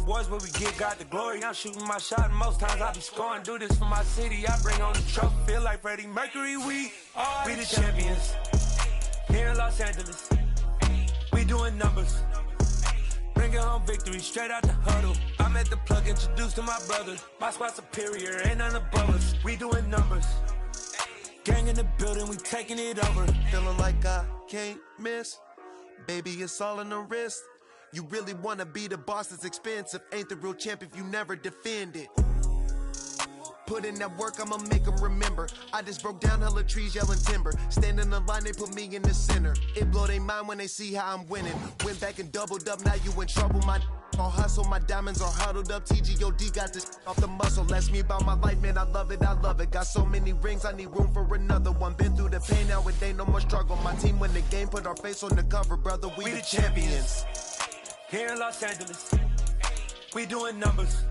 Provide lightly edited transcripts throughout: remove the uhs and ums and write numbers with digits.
boys, but we got the glory. I'm shooting my shot, and most times I be scoring. Do this for my city, I bring on the trophy. Feel like Freddie Mercury, we the champions. Here in Los Angeles, we doing numbers. Bringing home victory straight out the huddle. I'm at the plug, introduced to my brother. My squad superior, ain't none above us. We doing numbers. Gang in the building, we taking it over. Feeling like I can't miss. Baby, it's all in the wrist. You really wanna be the boss, it's expensive. Ain't the real champ if you never defend it. Put in that work, I'ma make them remember. I just broke down hella trees, yelling timber. Stand in the line, they put me in the center. It blow they mind when they see how I'm winning. Went back and doubled up, now you in trouble. My all hustle, my diamonds are huddled up. TGOD got this off the muscle. That's me about my life, man, I love it, I love it. Got so many rings, I need room for another one. Been through the pain, now it ain't no more struggle. My team win the game, put our face on the cover, brother. We the champions. Here in Los Angeles, we doing numbers.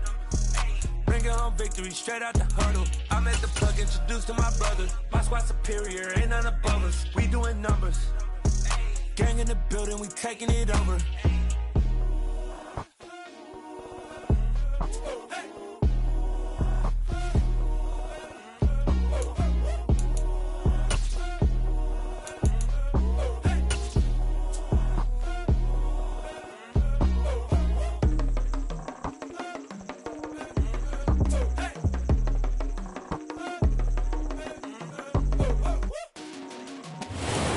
Bringing home victory straight out the huddle. I'm at the plug, introduced to my brother. My squad superior, ain't none above us. We doing numbers. Gang in the building, we taking it over.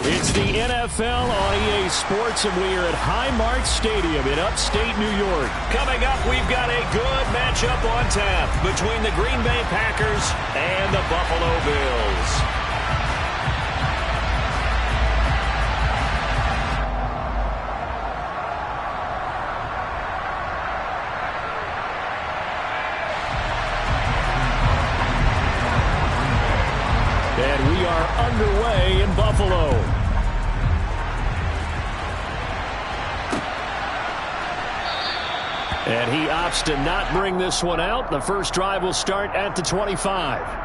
It's the NFL on EA Sports, and we are at Highmark Stadium in upstate New York. Coming up, we've got a good matchup on tap between the Green Bay Packers and the Buffalo Bills. And we are underway in Buffalo. And he opts to not bring this one out. The first drive will start at the 25.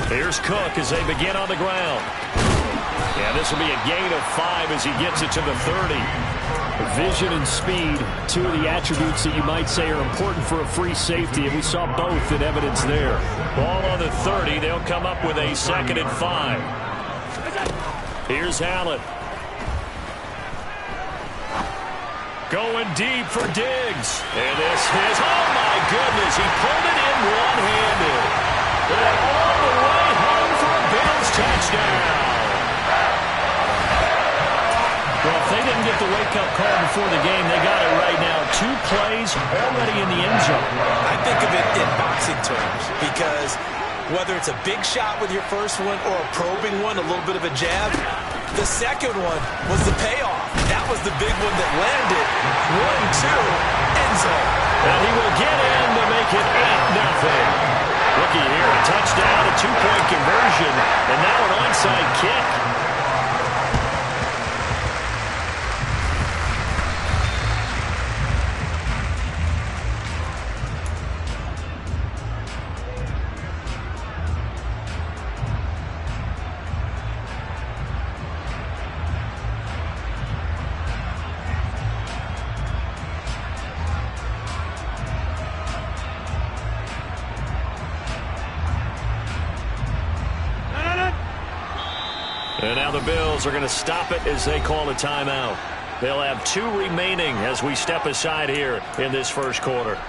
Here's Cook as they begin on the ground. Yeah, this will be a gain of 5 as he gets it to the 30. Vision and speed, two of the attributes that you might say are important for a free safety, and we saw both in evidence there. Ball on the 30. They'll come up with a 2nd and 5. Here's Allen. Going deep for Diggs. And this is, oh my goodness, he pulled it in one-handed. And all the way home for a Bills touchdown. Well, if they didn't get the wake-up call before the game, they got it right now. 2 plays already in the end zone. I think of it in boxing terms because whether it's a big shot with your first one or a probing one, a little bit of a jab, the second one was the payoff. That was the big one that landed. 1-2, end zone. And he will get in to make it 8-0. Looky here, a touchdown, a 2-point conversion, and now an onside kick. And now the Bills are going to stop it as they call a timeout. They'll have 2 remaining as we step aside here in this first quarter.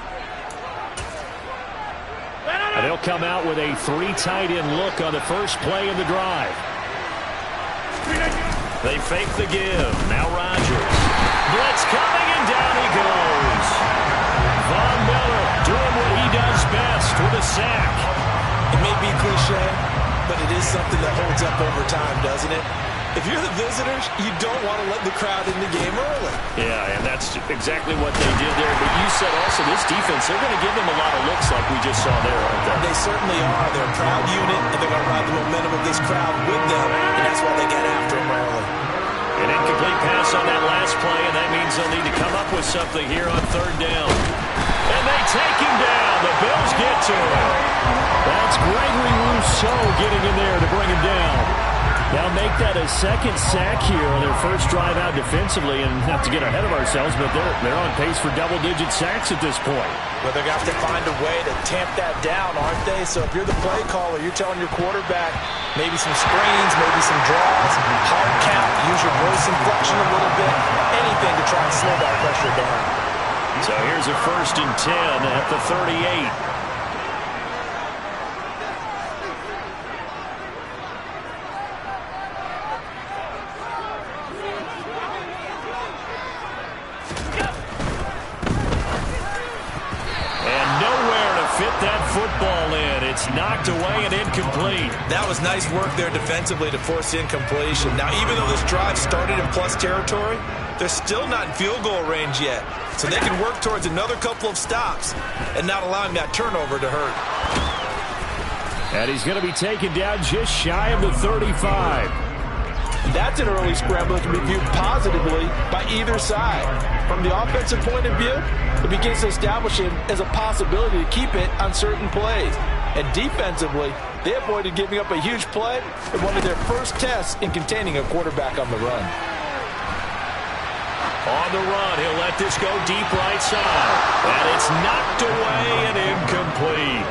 And they'll come out with a 3 tight end look on the first play of the drive. They fake the give. Now Rodgers. Blitz coming, and down he goes. Von Miller doing what he does best with a sack. It may be cliche, but it is something that holds up over time, doesn't it? If you're the visitors, you don't want to let the crowd in the game early. Yeah, and that's exactly what they did there. But you said also this defense, they're going to give them a lot of looks like we just saw there, aren't they? They certainly are. They're a proud unit, and momentum of this crowd with them, and that's why they get after him early. An incomplete pass on that last play, and that means they'll need to come up with something here on third down. And they take him down. The Bills get to him. That's Gregory Rousseau getting in there to bring him down. Now make that a second sack here on their first drive out defensively, and not to get ahead of ourselves, but they're on pace for double-digit sacks at this point. Well, they're going to have to find a way to tamp that down, aren't they? So if you're the play caller, you're telling your quarterback maybe some screens, maybe some draws, hard count, use your voice inflection a little bit, anything to try and slow that pressure down. So here's a 1st and 10 at the 38. Football in. It's knocked away and incomplete. That was nice work there defensively to force incompletion. Now, even though this drive started in plus territory, they're still not in field goal range yet. So they can work towards another couple of stops and not allowing that turnover to hurt. And he's going to be taken down just shy of the 35. That's an early scramble that can be viewed positively by either side. From the offensive point of view, it begins to establish it as a possibility to keep it on certain plays. And defensively, they avoided giving up a huge play in one of their first tests in containing a quarterback on the run. On the run, he'll let this go deep right side. And it's knocked away and incomplete.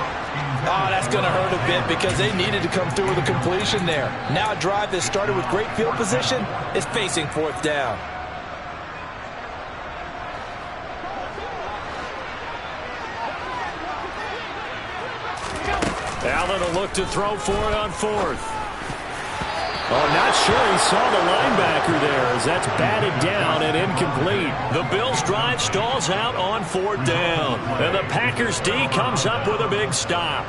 Oh, that's going to hurt a bit because they needed to come through with a completion there. Now a drive that started with great field position is facing 4th down. Allen will look to throw for it on 4th. Oh, not sure he saw the linebacker there as that's batted down and incomplete. The Bills' drive stalls out on 4th down. And the Packers' D comes up with a big stop.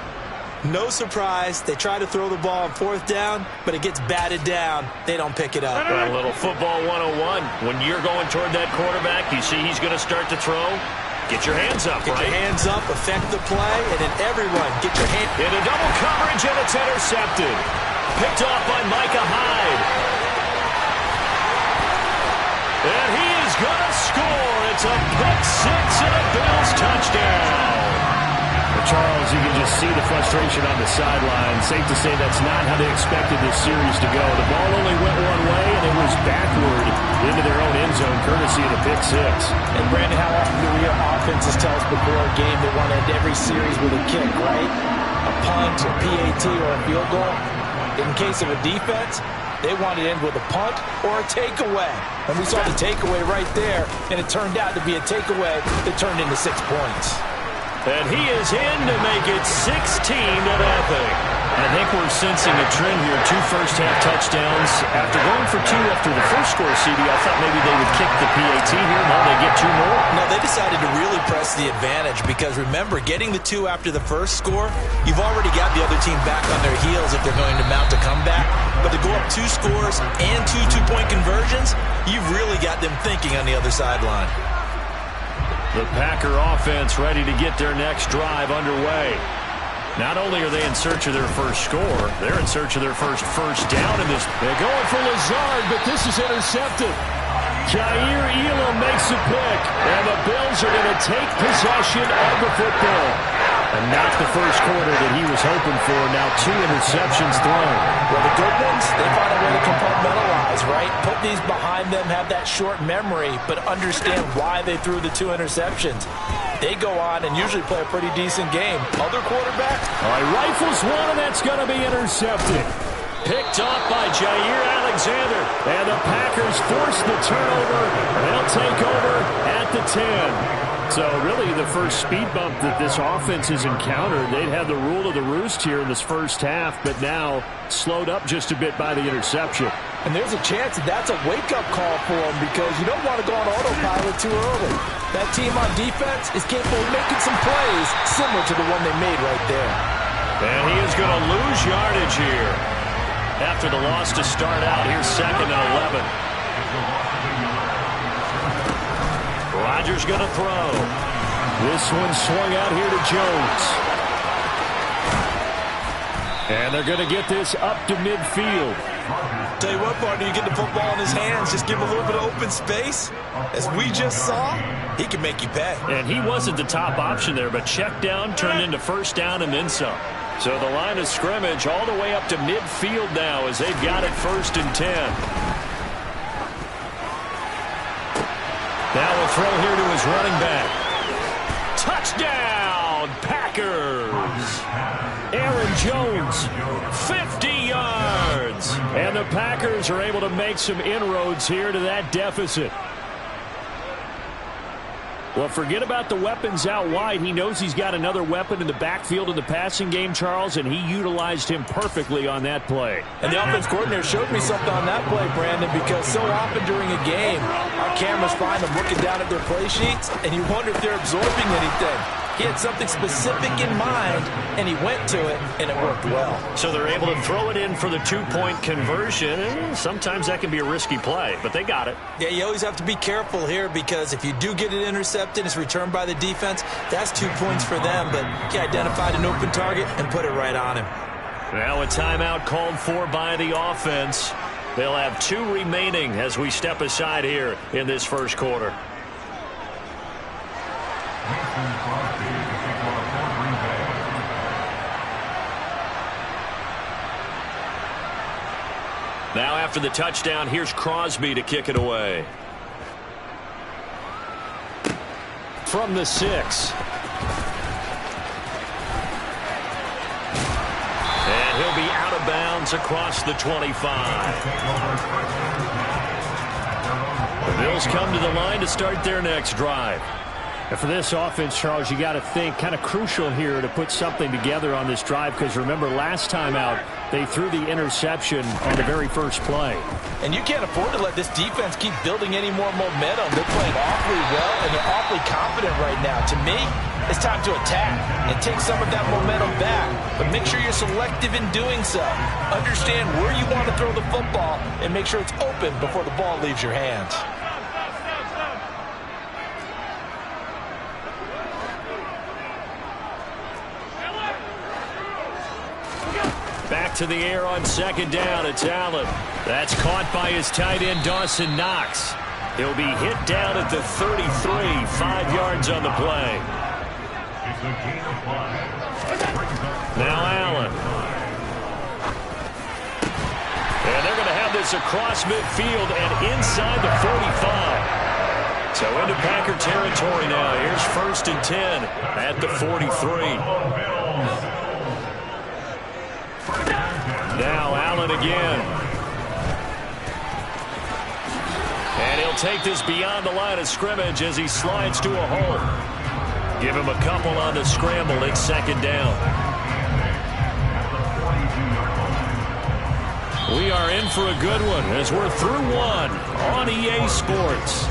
No surprise, they try to throw the ball on 4th down, but it gets batted down. They don't pick it up. A little football 101. When you're going toward that quarterback, you see he's going to start to throw. Get your hands up, right? Get your hands up, affect the play, and then everyone get your hand. Into double coverage, and it's intercepted. Picked off by Micah Hyde. And he is going to score. It's a pick 6 and a Bills touchdown. Charles, you can just see the frustration on the sideline. Safe to say that's not how they expected this series to go. The ball only went one way, and it was backward into their own end zone, courtesy of the pick 6. And, Brandon, how often do we hear offenses tell us before a game they want to end every series with a kick, right? A punt, a PAT, or a field goal. In case of a defense, they want to end with a punt or a takeaway. And we saw the takeaway right there, and it turned out to be a takeaway that turned into 6 points. And he is in to make it 16-0. I think we're sensing a trend here. 2 first-half touchdowns. After going for 2 after the first score, CD, I thought maybe they would kick the PAT here. No, they get 2 more. No, they decided to really press the advantage because, remember, getting the 2 after the first score, you've already got the other team back on their heels if they're going to mount a comeback. But to go up 2 scores and 2 two-point conversions, you've really got them thinking on the other sideline. The Packer offense ready to get their next drive underway. Not only are they in search of their first score, they're in search of their first down in this. They're going for Lazard, but this is intercepted. Jair Elam makes a pick, and the Bills are going to take possession of the football. And not the first quarter that he was hoping for. Now 2 interceptions thrown. Well, the good ones, they find a way to compartmentalize, right? Put these behind them, have that short memory, but understand why they threw the 2 interceptions. They go on and usually play a pretty decent game. Other quarterbacks? All right, rifles one, and that's going to be intercepted. Picked off by Jair Alexander. And the Packers force the turnover. They'll take over at the 10. So really the first speed bump that this offense has encountered. They'd had the rule of the roost here in this first half, but now slowed up just a bit by the interception. And there's a chance that that's a wake-up call for them because you don't want to go on autopilot too early. That team on defense is capable of making some plays similar to the one they made right there. And he is going to lose yardage here. After the loss to start out, here's 2nd and 11. Rodgers going to throw. This one swung out here to Jones. And they're going to get this up to midfield. Tell you what, partner, you get the football in his hands, just give him a little bit of open space. As we just saw, he can make you pay. And he wasn't the top option there, but check down turned into first down and then some. So the line of scrimmage all the way up to midfield now as they've got it 1st and 10. Now we'll throw here to his running back. Touchdown, Packers! Aaron Jones, 50 yards. And the Packers are able to make some inroads here to that deficit. Well, forget about the weapons out wide. He knows he's got another weapon in the backfield in the passing game, Charles, and he utilized him perfectly on that play. And the offense coordinator showed me something on that play, Brandon, because so often during a game, our cameras find them looking down at their play sheets, and you wonder if they're absorbing anything. He had something specific in mind, and he went to it, and it worked well. So they're able to throw it in for the 2-point conversion, and sometimes that can be a risky play, but they got it. Yeah, you always have to be careful here because if you do get it intercepted, it's returned by the defense, that's 2 points for them, but he identified an open target and put it right on him. Now a timeout called for by the offense. They'll have 2 remaining as we step aside here in this first quarter. Now after the touchdown, here's Crosby to kick it away. From the 6. And he'll be out of bounds across the 25. The Bills come to the line to start their next drive. And for this offense, Charles, you got to think kind of crucial here to put something together on this drive because remember last time out they threw the interception on the very first play. And you can't afford to let this defense keep building any more momentum. They're playing awfully well and they're awfully confident right now. To me, it's time to attack and take some of that momentum back. But make sure you're selective in doing so. Understand where you want to throw the football and make sure it's open before the ball leaves your hands. Back to the air on 2nd down. It's Allen. That's caught by his tight end, Dawson Knox. He'll be hit down at the 33, 5 yards on the play. Now Allen. And they're going to have this across midfield and inside the 45. So into Packer territory now. Here's 1st and 10 at the 43. Now Allen again. And he'll take this beyond the line of scrimmage as he slides to a hole. Give him a couple on the scramble. It's 2nd down. We are in for a good one as we're through one on EA Sports.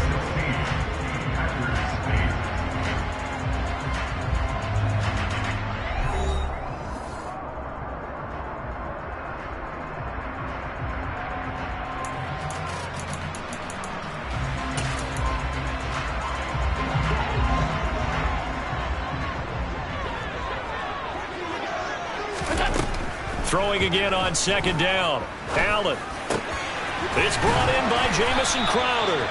Throwing again on 2nd down. Allen. It's brought in by Jamison Crowder.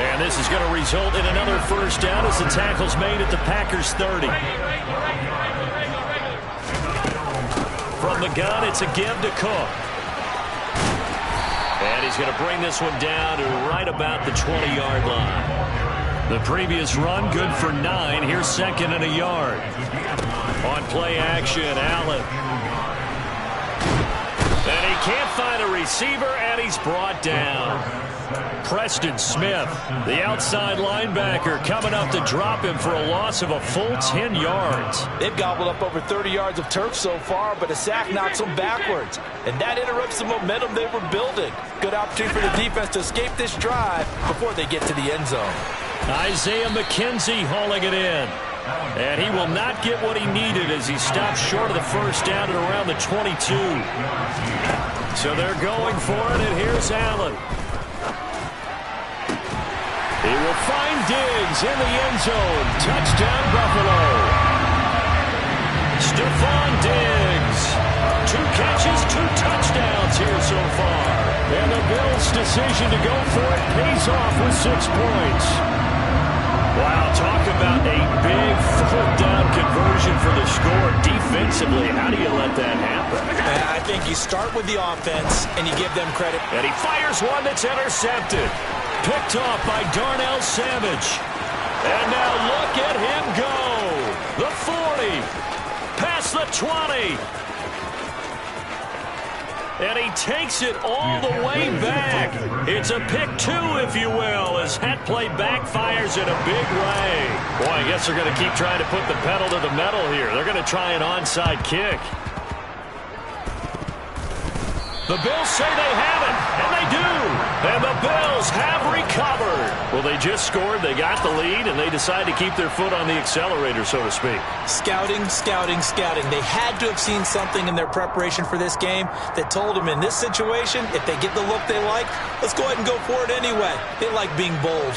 And this is going to result in another first down as the tackle's made at the Packers 30. From the gun, it's a give to Cook. And he's going to bring this one down to right about the 20-yard line. The previous run, good for 9. Here's 2nd and a yard. On play action, Allen. And he can't find a receiver, and he's brought down. Preston Smith, the outside linebacker, coming up to drop him for a loss of a full 10 yards. They've gobbled up over 30 yards of turf so far, but a sack knocks them backwards. And that interrupts the momentum they were building. Good opportunity for the defense to escape this drive before they get to the end zone. Isaiah McKenzie hauling it in. And he will not get what he needed as he stopped short of the first down at around the 22. So they're going for it, and here's Allen. He will find Diggs in the end zone. Touchdown, Buffalo. Stephon Diggs, 2 catches, 2 touchdowns here so far. And the Bills' decision to go for it pays off with 6 points. Wow, talk about a big 4th down conversion for the score. Defensively, how do you let that happen? And I think you start with the offense and you give them credit. And he fires one that's intercepted. Picked off by Darnell Savage. And now look at him go. The 40. Past the 20. And he takes it all the way back. It's a pick 2, if you will, as that play backfires in a big way. Boy, I guess they're going to keep trying to put the pedal to the metal here. They're going to try an onside kick. The Bills say they have it, and they do. And the Bills have recovered. Well, they just scored, they got the lead, and they decide to keep their foot on the accelerator, so to speak. Scouting, scouting, scouting. They had to have seen something in their preparation for this game that told them in this situation, if they get the look they like, let's go ahead and go for it anyway. They like being bold.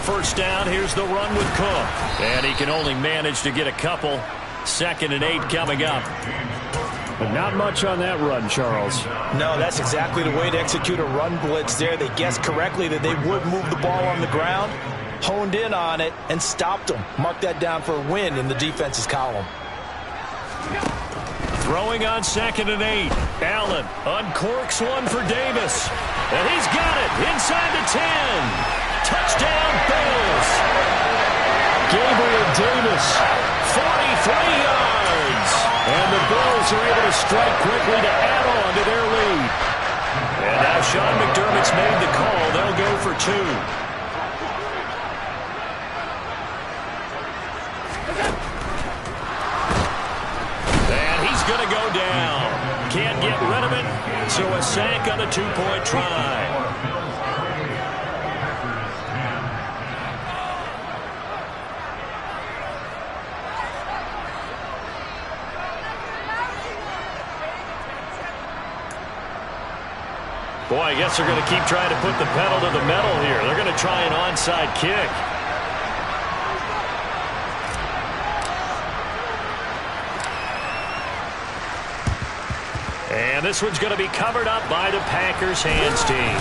First down, here's the run with Cook. And he can only manage to get a couple. 2nd and 8 coming up. But not much on that run, Charles. No, that's exactly the way to execute a run blitz there. They guessed correctly that they would move the ball on the ground, honed in on it, and stopped them. Mark that down for a win in the defense's column. Throwing on 2nd and 8. Allen uncorks one for Davis. And he's got it inside the 10. Touchdown, Bills. Gabriel Davis, 43 yards. And the Bills are able to strike quickly to add on to their lead. And now Sean McDermott's made the call. They'll go for 2. And he's going to go down. Can't get rid of it, so a sack on the 2-point try. Boy, I guess they're going to keep trying to put the pedal to the metal here. They're going to try an onside kick. And this one's going to be covered up by the Packers hands team.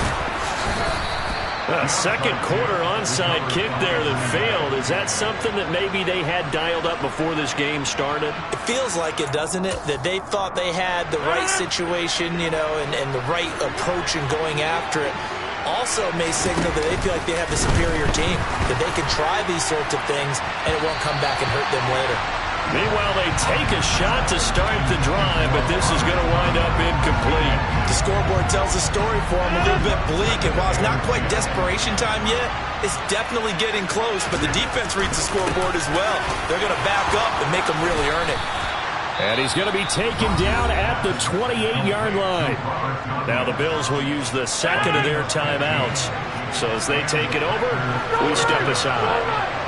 A 2nd quarter onside kick there that failed. Is that something that maybe they had dialed up before this game started? It feels like it, doesn't it? That they thought they had the right situation, you know, and the right approach in going after it. Also may signal that they feel like they have the superior team, that they can try these sorts of things and it won't come back and hurt them later. Meanwhile, they take a shot to start the drive, but this is going to wind up incomplete. The scoreboard tells the story for them, a little bit bleak, and while it's not quite desperation time yet, it's definitely getting close, but the defense reads the scoreboard as well. They're going to back up and make them really earn it. And he's going to be taken down at the 28-yard line. Now the Bills will use the 2nd of their timeouts. So as they take it over, we step aside.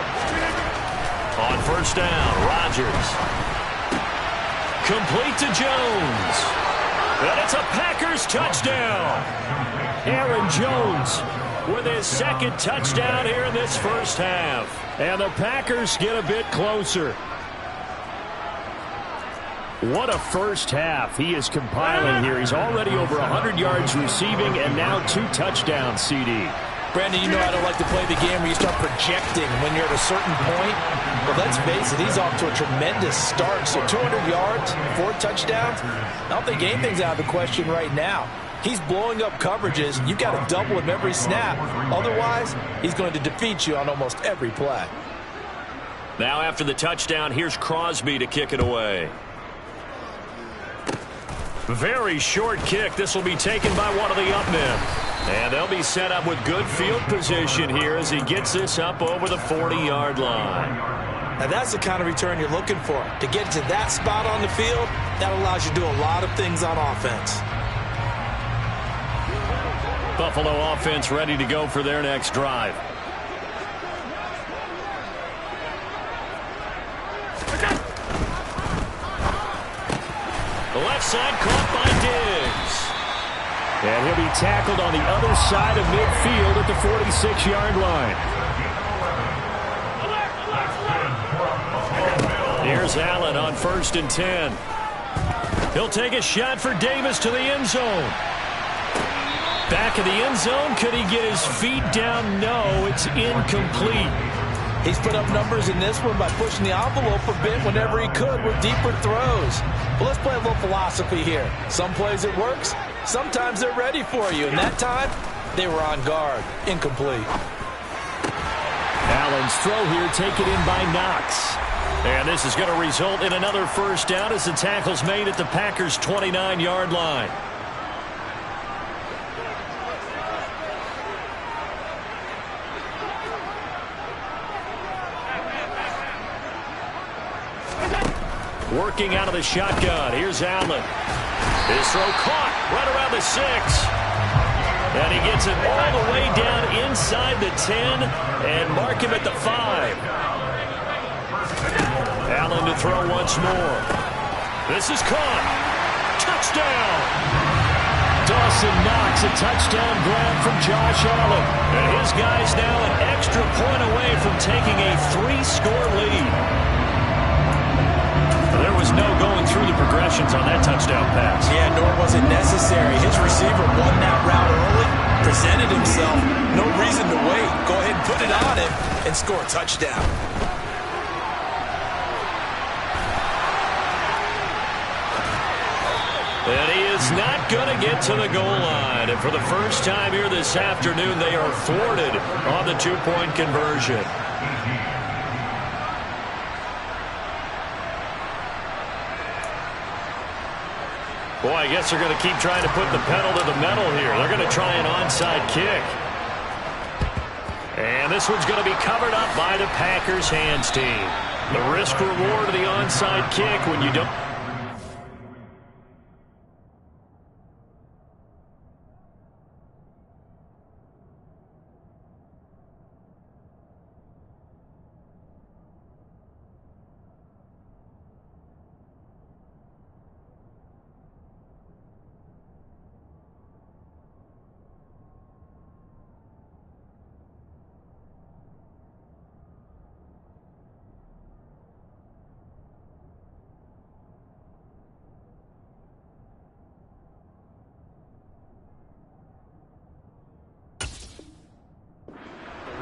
On first down, Rodgers. Complete to Jones. And it's a Packers touchdown. Aaron Jones with his 2nd touchdown here in this first half. And the Packers get a bit closer. What a first half he is compiling here. He's already over 100 yards receiving and now 2 touchdowns, CD. Brandon, you know I don't like to play the game where you start projecting when you're at a certain point. But let's face it, he's off to a tremendous start. So 200 yards, 4 touchdowns. I don't think anything's out of the question right now. He's blowing up coverages. You've got to double him every snap. Otherwise, he's going to defeat you on almost every play. Now after the touchdown, here's Crosby to kick it away. Very short kick. This will be taken by one of the up men. And they'll be set up with good field position here as he gets this up over the 40-yard line. Now that's the kind of return you're looking for. To get to that spot on the field, that allows you to do a lot of things on offense. Buffalo offense ready to go for their next drive. The left side caught by Diggs. And he'll be tackled on the other side of midfield at the 46-yard line. Here's Here's Allen on 1st and 10. He'll take a shot for Davis to the end zone. Back of the end zone. Could he get his feet down? No, it's incomplete. He's put up numbers in this one by pushing the envelope a bit whenever he could with deeper throws. Well, let's play a little philosophy here. Some plays it works. Sometimes they're ready for you. And that time, they were on guard. Incomplete. Allen's throw here taken in by Knox. And this is going to result in another first down as the tackle's made at the Packers' 29-yard line. Working out of the shotgun. Here's Allen. His throw caught right around the 6. And he gets it all the way down inside the 10 and mark him at the 5. Allen to throw once more. This is caught. Touchdown. Dawson Knox, a touchdown grab from Josh Allen. And his guys now an extra point away from taking a 3-score lead. There was no going through the progressions on that touchdown pass. Yeah, nor was it necessary. His receiver won that route early, presented himself. No reason to wait. Go ahead and put it on him and score a touchdown. And he is not going to get to the goal line. And for the first time here this afternoon, they are thwarted on the 2-point conversion. Boy, I guess they're going to keep trying to put the pedal to the metal here. They're going to try an onside kick. And this one's going to be covered up by the Packers hands team. The risk reward of the onside kick when you don't...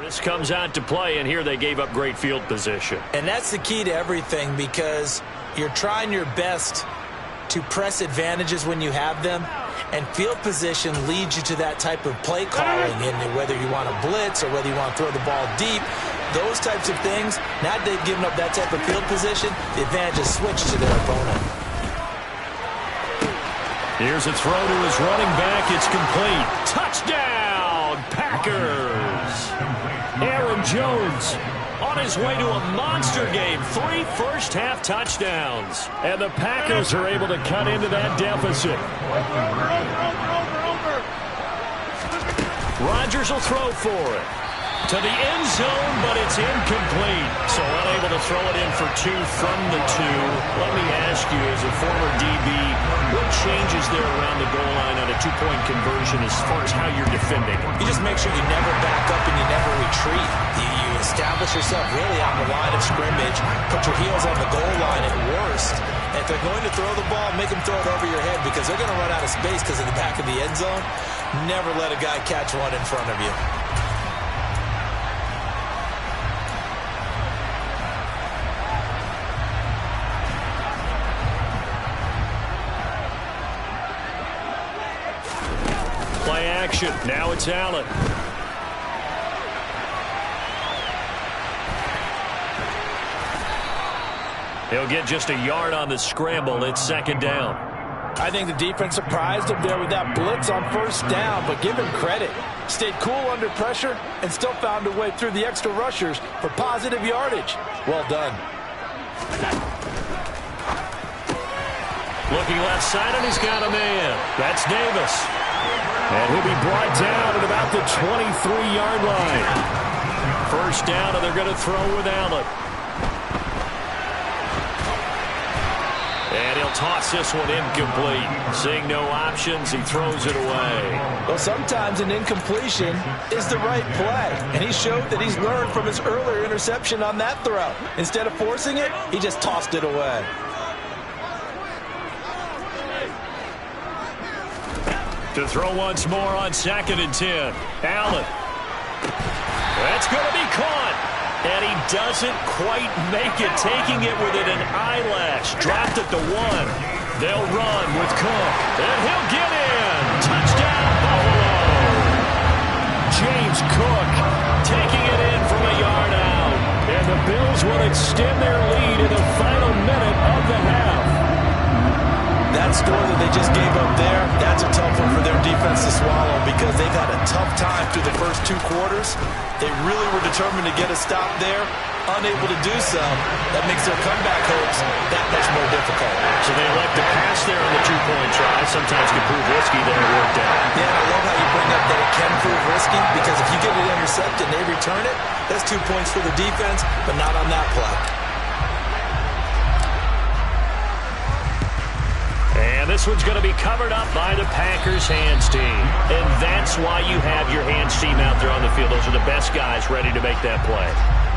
This comes out to play, and here they gave up great field position. And that's the key to everything, because you're trying your best to press advantages when you have them, and field position leads you to that type of play calling, and whether you want to blitz or whether you want to throw the ball deep, those types of things. Now that they've given up that type of field position, the advantage is switched to their opponent. Here's a throw to his running back. It's complete. Touchdown, Packers! Aaron Jones on his way to a monster game. 3 first-half touchdowns. And the Packers are able to cut into that deficit. Rodgers will throw for it. To the end zone, but it's incomplete. So unable to throw it in for 2 from the 2. Let me ask you, as a former DB, what changes there around the goal line on a 2-point conversion as far as how you're defending? You just make sure you never back up and you never retreat. You establish yourself really on the line of scrimmage, put your heels on the goal line at worst. And if they're going to throw the ball, make them throw it over your head, because they're going to run out of space because of the back of the end zone. Never let a guy catch one in front of you. Play action. Now it's Allen. He'll get just a yard on the scramble. It's 2nd down. I think the defense surprised him there with that blitz on 1st down, but give him credit. Stayed cool under pressure and still found a way through the extra rushers for positive yardage. Well done. Looking left side, and he's got a man. That's Davis. And he'll be brought down at about the 23-yard line. 1st down, and they're going to throw with Allen. And he'll toss this one incomplete. Seeing no options, he throws it away. Well, sometimes an incompletion is the right play. And he showed that he's learned from his earlier interception on that throw. Instead of forcing it, he just tossed it away. To throw once more on 2nd and 10. Allen. That's going to be caught. And he doesn't quite make it, taking it within an eyelash. Dropped at the 1. They'll run with Cook. And he'll get in. Touchdown, Buffalo. James Cook taking it in from a yard out. And the Bills will extend their lead in the final minute of the half. That score that they just gave up there, that's a tough one for their defense to swallow because they've had a tough time through the first 2 quarters. They really were determined to get a stop there, unable to do so. That makes their comeback hopes that much more difficult. So they elect to pass there on the 2-point try. Sometimes can prove risky, then it worked out. Yeah, I love how you bring up that it can prove risky because if you get it intercepted and they return it, that's 2 points for the defense, but not on that play. And this one's going to be covered up by the Packers hands team. And that's why you have your hands team out there on the field. Those are the best guys ready to make that play.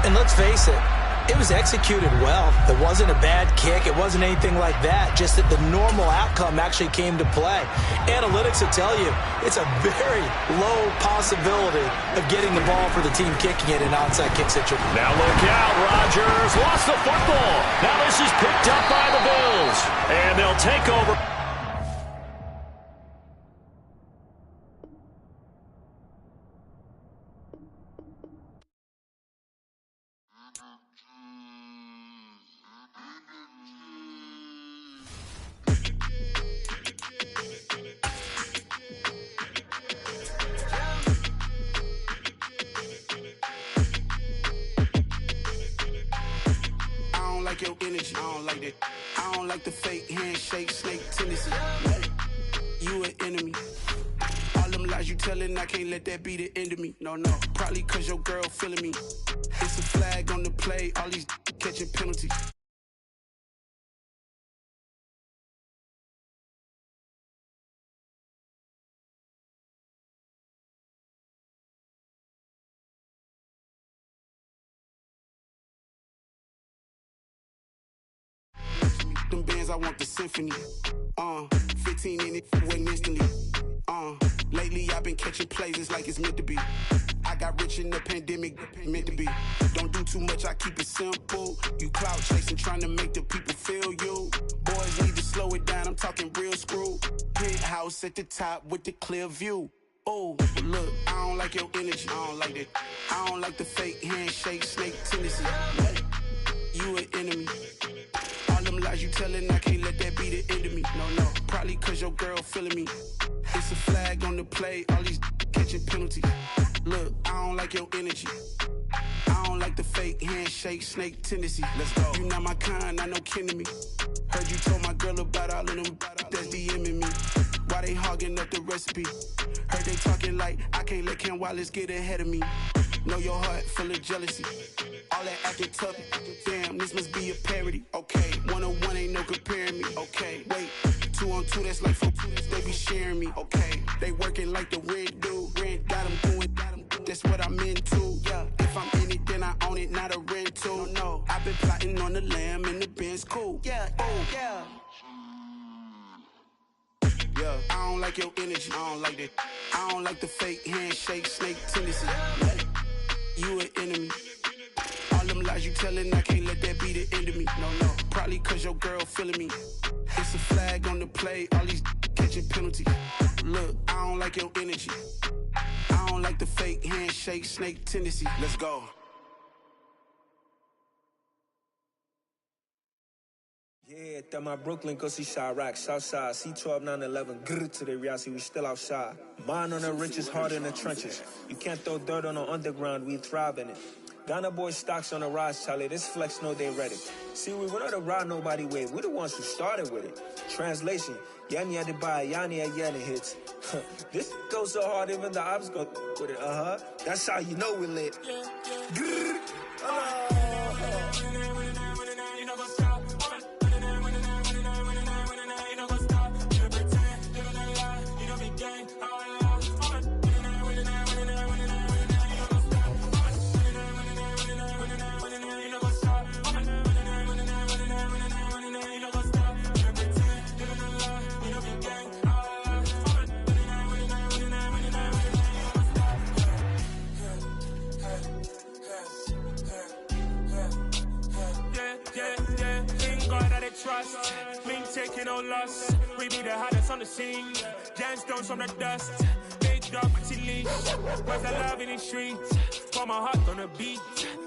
And let's face it, it was executed well. It wasn't a bad kick. It wasn't anything like that. Just that the normal outcome actually came to play. Analytics will tell you it's a very low possibility of getting the ball for the team kicking it in an onside kick situation. Now look out, Rodgers lost the football. Now this is picked up by the Bills. And they'll take over. Your energy, I don't like that. I don't like the fake handshake, snake tendency. You an enemy. All them lies you telling, I can't let that be the end of me. No, probably cause your girl feeling me. It's a flag on the play, all these catching penalties. Them bands, I want the symphony. 15 in it, went instantly. Lately I've been catching plays, it's like it's meant to be. I got rich in the pandemic, meant to be. Don't do too much, I keep it simple. You clout chasing, trying to make the people feel you. Boys need to slow it down, I'm talking real screw. Penthouse at the top with the clear view. Oh, look, I don't like your energy, I don't like that. I don't like the fake handshake, snake tendency. You an enemy. All them lies you telling, I can't let that be the end of me. No, probably cause your girl feeling me. It's a flag on the play, all these catching penalties. Look, I don't like your energy. I don't like the fake handshake, snake tendency. Let's go. You not my kind, I know kin to me. Heard you told my girl about all of them that's DMing me. Why they hogging up the recipe? Heard they talking like I can't let Ken Wallace get ahead of me. Know your heart full of jealousy. All that acting tough, damn, this must be a parody. Okay, 1-on-1 ain't no comparing me. Okay, wait, 2-on-2, that's like 4-2, they be sharing me. Okay, they working like the rent do. Rent got them doing, that's what I'm into. Yeah, if I'm in it, then I own it, not a rental. No, I've been plotting on the lamb and the Benz cool. Yeah, oh, yeah. Yeah, I don't like your energy, I don't like that. I don't like the fake handshake, snake tendency. You an enemy. All them lies you telling, I can't let that be the end of me. No, probably cause your girl feeling me. It's a flag on the play, all these catching penalties. Look, I don't like your energy. I don't like the fake handshake, snake tendency. Let's go. Yeah, that my Brooklyn, go see Chirac, Southside, C12, 911, grrr to the reality, we still outside. Mine on the riches, hard in the trenches. You can't throw dirt on the underground, we thrive in it. Ghana boys stocks on the rise, Charlie, this flex know they ready. See, we not to ride nobody wave, we the ones who started with it. Translation, Yanni had to buy, Yanni had Yanni hits. This goes so hard, even the ops go with it, That's how you know we lit. Grrr, us. We be the hottest on the scene. Gemstones from the dust. Big dog, pretty leash. Where's the love in the streets? Pour my heart on the beat.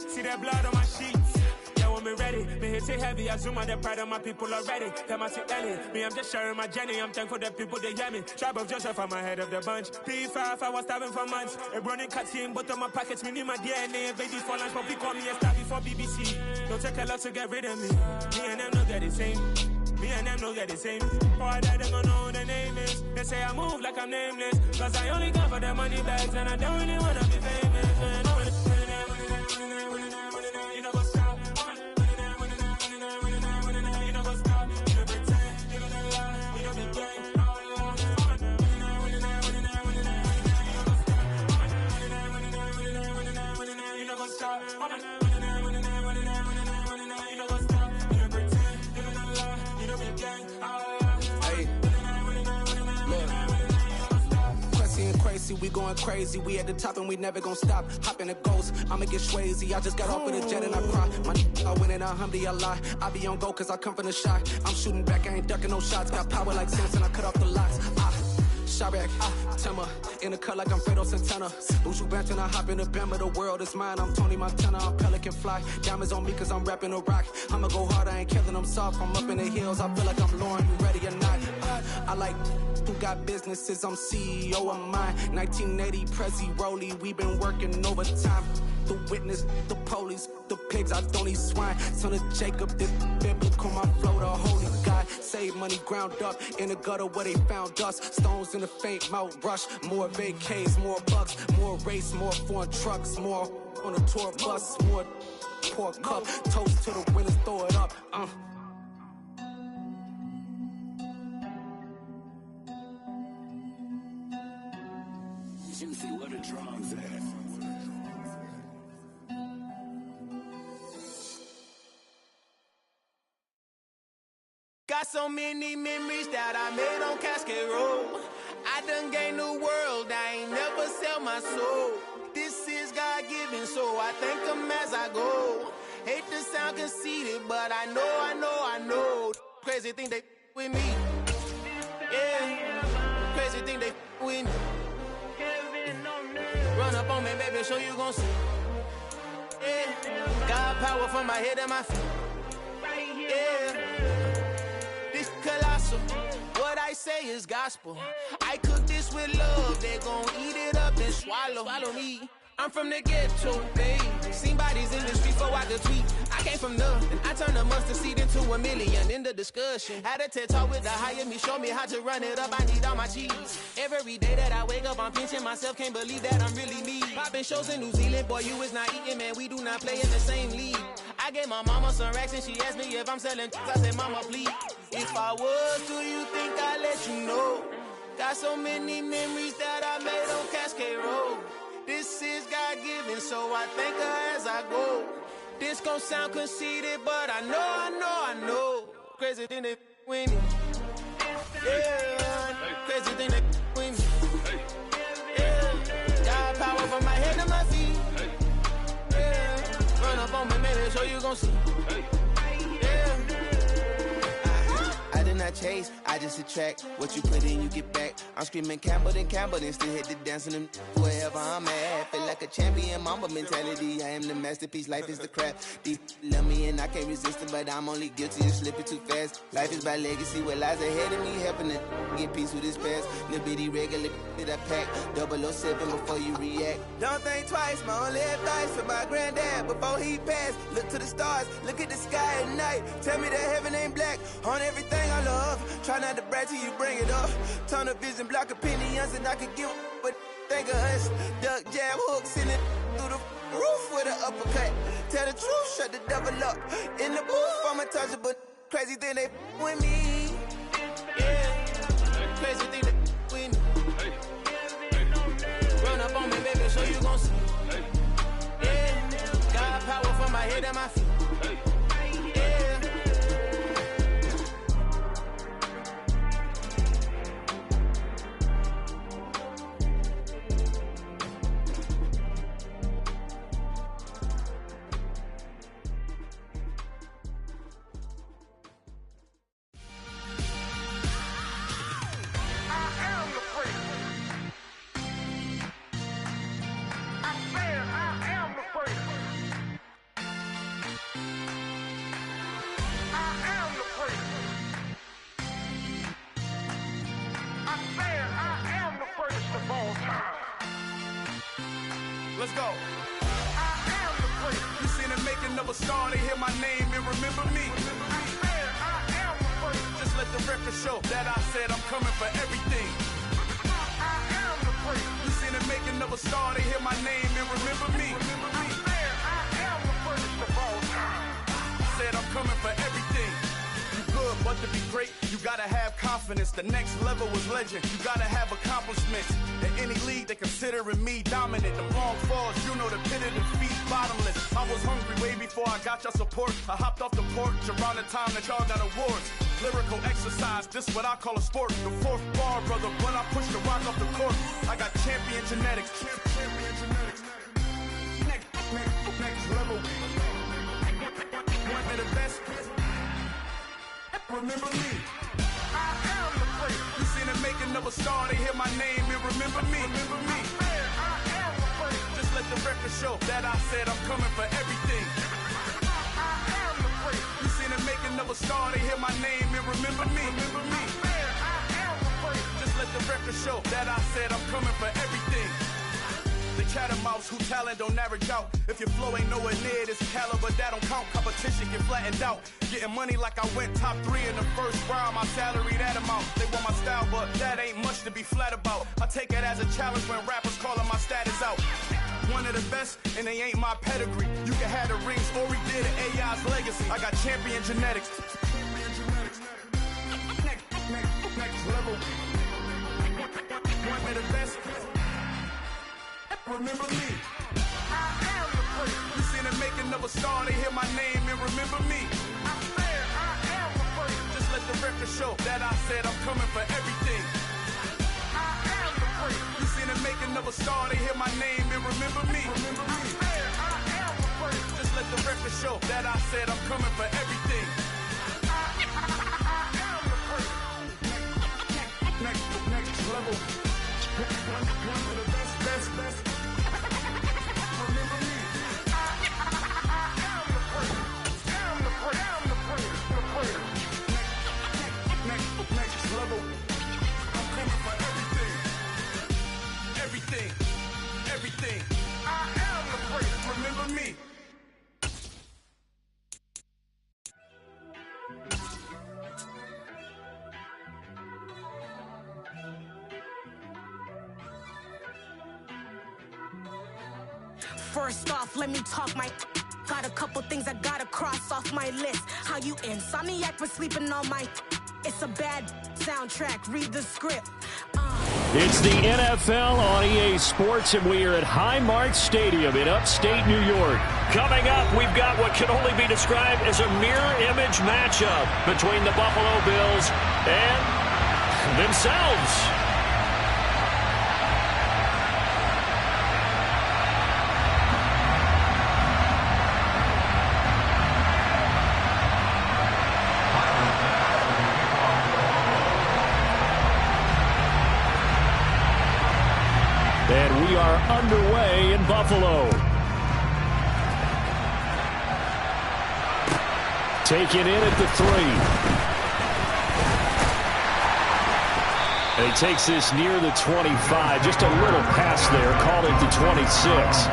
See that blood on my sheets. Yeah, when me ready, me hit it heavy. I zoom on the pride of my people already. Tell my Ellie, me I'm just sharing my journey. I'm thankful that people they hear me. Tribe of Joseph, I'm ahead of the bunch. P5, I was starving for months. A running cutscene, but on my pockets, me need my DNA. Babies for lunch, but we call me a star before BBC. Don't take a lot to get rid of me. Me and them know that the same. Me and them know that the same. Boy, that they gonna know who the name is. They say I move like I'm nameless. Cause I only come for the money bags and I don't really wanna be famous. Man. You know what's up? You know what's up? You know pretend. You know the lie. You know the game. You know what's up? We going crazy, we at the top and we never gonna stop. Hop in a ghost, I'ma get swayzy. I just got off with a jet and I cry. I win it, alhamdulillah. I be on go cause I come from the shot. I'm shooting back, I ain't ducking no shots. Got power like Samson, I cut off the locks. Shabak, Timmer, in the cut like I'm Fredo Santana. Ushu Banton, I hop in the Bama, the world is mine. I'm Tony Montana, I'm Pelican Fly. Diamonds on me cause I'm rapping a rock. I'ma go hard, I ain't killing them soft. I'm up in the hills, I feel like I'm Lauren, you ready or not? I like who got businesses, I'm CEO of mine. 1980, Prezi Rolly, we been working overtime. The witness, the police, the pigs, I don't eat swine. Son of Jacob, this biblical, my flow, the holy God. Save money ground up in the gutter where they found us. Stones in the faint mouth rush. More vacays, more bucks, more race, more foreign trucks, more on a tour bus, more pour cup. Toast to the winners, throw it up. Juicy, what a drums at. Got so many memories that I made on Cascade Road. I done gained the world, I ain't never sell my soul. This is God-given, so I thank him as I go. Hate to sound conceited, but I know. Crazy thing they with me. Yeah, crazy thing they with me. Run up on me, baby, show you gon' see. Yeah, God power from my head and my feet. Yeah. Colossal. What I say is gospel. I cook this with love. They gon' eat it up and swallow me. I'm from the ghetto, babe. Seen bodies in the street before I could tweet. I came from nothing. I turned a mustard seed into a million in the discussion. Had a TED talk with the higher me, show me how to run it up. I need all my cheese. Every day that I wake up, I'm pinching myself. Can't believe that I'm really me. Popping shows in New Zealand, boy, you is not eating, man. We do not play in the same league. I gave my mama some racks and she asked me if I'm selling. I said, mama, please. If I was, do you think I'd let you know? Got so many memories that I made on Cascade Road. This is God-given, so I thank her as I go. This gon' sound conceited, but I know. Crazy thing they with me. Yeah, crazy thing they with me. Yeah, got power from my head to my feet. Yeah, run up on me, maybe so you gon' see. I chase, I just attract what you put in, you get back. I'm screaming Campbell, then still hit the dancing them wherever I'm at. Feel like a champion, mamba mentality. I am the masterpiece, life is the crap. Deep love me and I can't resist it, but I'm only guilty of slipping too fast. Life is by legacy, what lies ahead of me, helping to get peace with this past. Little bitty regular that I pack, 007 before you react. Don't think twice, my only advice for my granddad before he passed. Look to the stars, look at the sky at night. Tell me that heaven ain't black on everything I love. Try not to brag till you bring it up. Tunnel vision, block opinions, and I could give but think of us. Duck jab hooks in it through the roof with an uppercut. Tell the truth, shut the devil up. In the booth, I'm untouchable. Crazy thing they with me. Yeah, crazy thing they with me. Run up on me, baby, so you gon' see. Yeah, got power from my head and my feet. let's go. I am the great. You seen the making of a star, they hear my name and remember me. I am the great. Just let the record show that I said I'm coming for everything. I am the great. You seen the making of a star, they hear my name and remember me. I am the greatest of all time. Said I'm coming for everything. You good, but to be great, you gotta have confidence. The next level was legend. You gotta have accomplishments. In any league, they considering me dominant. The long falls, you know the pit of defeat, bottomless. I was hungry way before I got your support. I hopped off the porch around the time that y'all got awards. Lyrical exercise, this what I call a sport. The fourth bar, brother, when I push the rock off the court. I got champion genetics. Champion genetics. Next level. One of the best. Remember me. I am the great. You seen the making of a star, they hear my name and remember me. Remember me. I am the great. Just let the record show that I said I'm coming for everything. I am the great. You seen the making of a star, they hear my name and remember me. Remember me. I am the great. Just let the record show that I said I'm coming for everything. The chattermouths who talent don't average out. If your flow ain't nowhere near this caliber, that don't count. Competition get flattened out. Getting money like I went top 3 in the first round. My salary that amount. They want my style, but that ain't much to be flat about. I take it as a challenge when rappers calling my status out. One of the best, and they ain't my pedigree. You can have the rings, or we did it, AI's legacy. I got champion genetics. Next level. One of the best. Remember me. I am the great. You seen the making of a star, they hear my name and remember me. I am the great. Just let the record show that I said I'm coming for everything. I am the great. You seen the making of a star, they hear my name and remember me. Remember me. I am the great. Just let the record show that I said I'm coming for everything. I am the great. Next level. One of the best. Everything. I am the greatest. Remember me. First off, let me talk my. Got a couple things I gotta cross off my list. How you insomniac for sleeping on my. It's a bad soundtrack. Read the script. It's the NFL on EA Sports, and we are at Highmark Stadium in upstate New York. Coming up, we've got what can only be described as a mirror image matchup between the Buffalo Bills and themselves. And we are underway in Buffalo. Taken in at the 3. And he takes this near the 25. Just a little pass there. Called it the 26.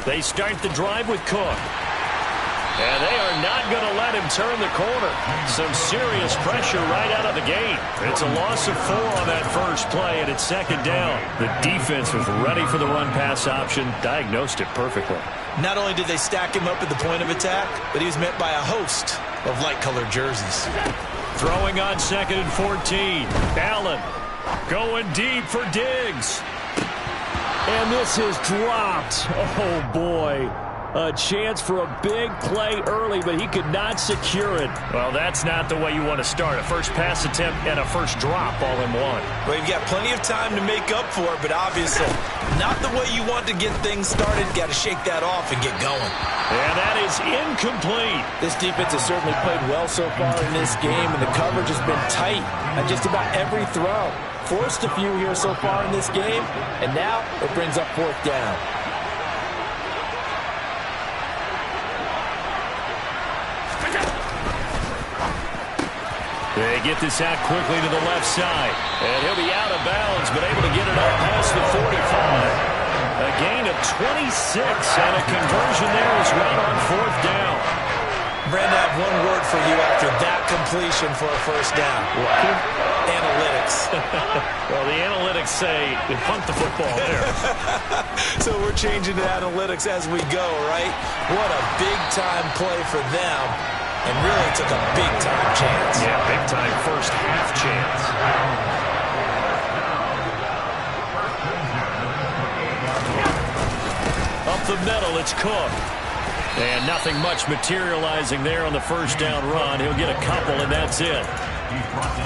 They start the drive with Cook. And they are not going to let him turn the corner. Some serious pressure right out of the gate. It's a loss of 4 on that first play, and it's second down. The defense was ready for the run-pass option, diagnosed it perfectly. Not only did they stack him up at the point of attack, but he was met by a host of light-colored jerseys. Throwing on 2nd and 14. Allen going deep for Diggs. And this is dropped. Oh, boy. A chance for a big play early, but he could not secure it. Well, that's not the way you want to start. A first pass attempt and a first drop all in one. Well, you've got plenty of time to make up for it, but obviously not the way you want to get things started. Got to shake that off and get going. And that is incomplete. This defense has certainly played well so far in this game, and the coverage has been tight on just about every throw. Forced a few here so far in this game, and now it brings up fourth down. They get this out quickly to the left side, and he'll be out of bounds, but able to get it up past the 45. A gain of 26, and a conversion there as well on fourth down. Brandon, I have one word for you after that completion for a first down. Analytics. Well, the analytics say punt the football there. So we're changing to analytics as we go, right? What a big-time play for them, and really took a big-time chance. Yeah, big-time first half chance. Up the middle, it's Cook. And nothing much materializing there on the first down run. He'll get a couple, and that's it.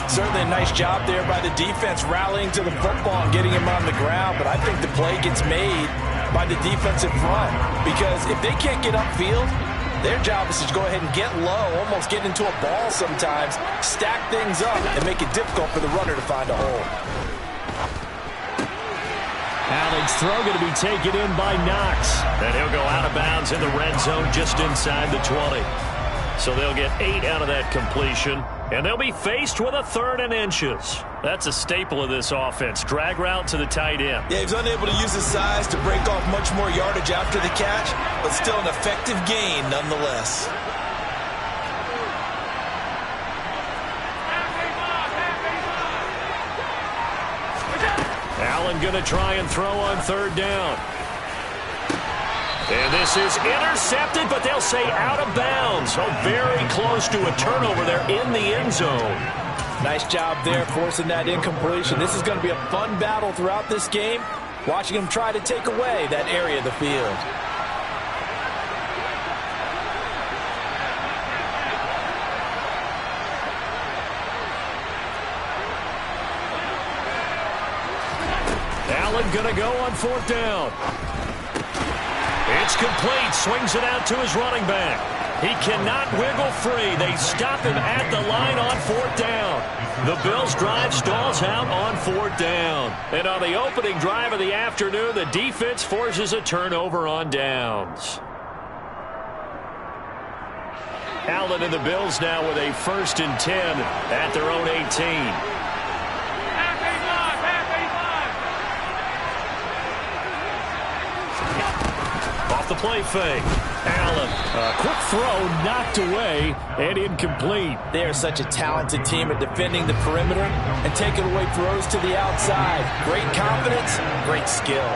Certainly a nice job there by the defense rallying to the football and getting him on the ground, but I think the play gets made by the defensive front, because if they can't get upfield, their job is to go ahead and get low, almost get into a ball sometimes, stack things up, and make it difficult for the runner to find a hole. Allen's throw going to be taken in by Knox. And he'll go out of bounds in the red zone just inside the 20. So they'll get 8 out of that completion. And they'll be faced with a 3rd and inches. That's a staple of this offense. Drag route to the tight end. Yeah, he's unable to use his size to break off much more yardage after the catch, but still an effective gain nonetheless. Allen going to try and throw on 3rd down. And this is intercepted, but they'll say out of bounds. So very close to a turnover there in the end zone. Nice job there forcing that incompletion. This is going to be a fun battle throughout this game, watching him try to take away that area of the field. Allen going to go on 4th down. It's complete. Swings it out to his running back. He cannot wiggle free. They stop him at the line on 4th down. The Bills' drive stalls out on 4th down. And on the opening drive of the afternoon, the defense forces a turnover on downs. Allen and the Bills now with a 1st and 10 at their own 18. Off the play fake. Allen, a quick throw knocked away and incomplete. They are such a talented team at defending the perimeter and taking away throws to the outside. Great confidence, great skill.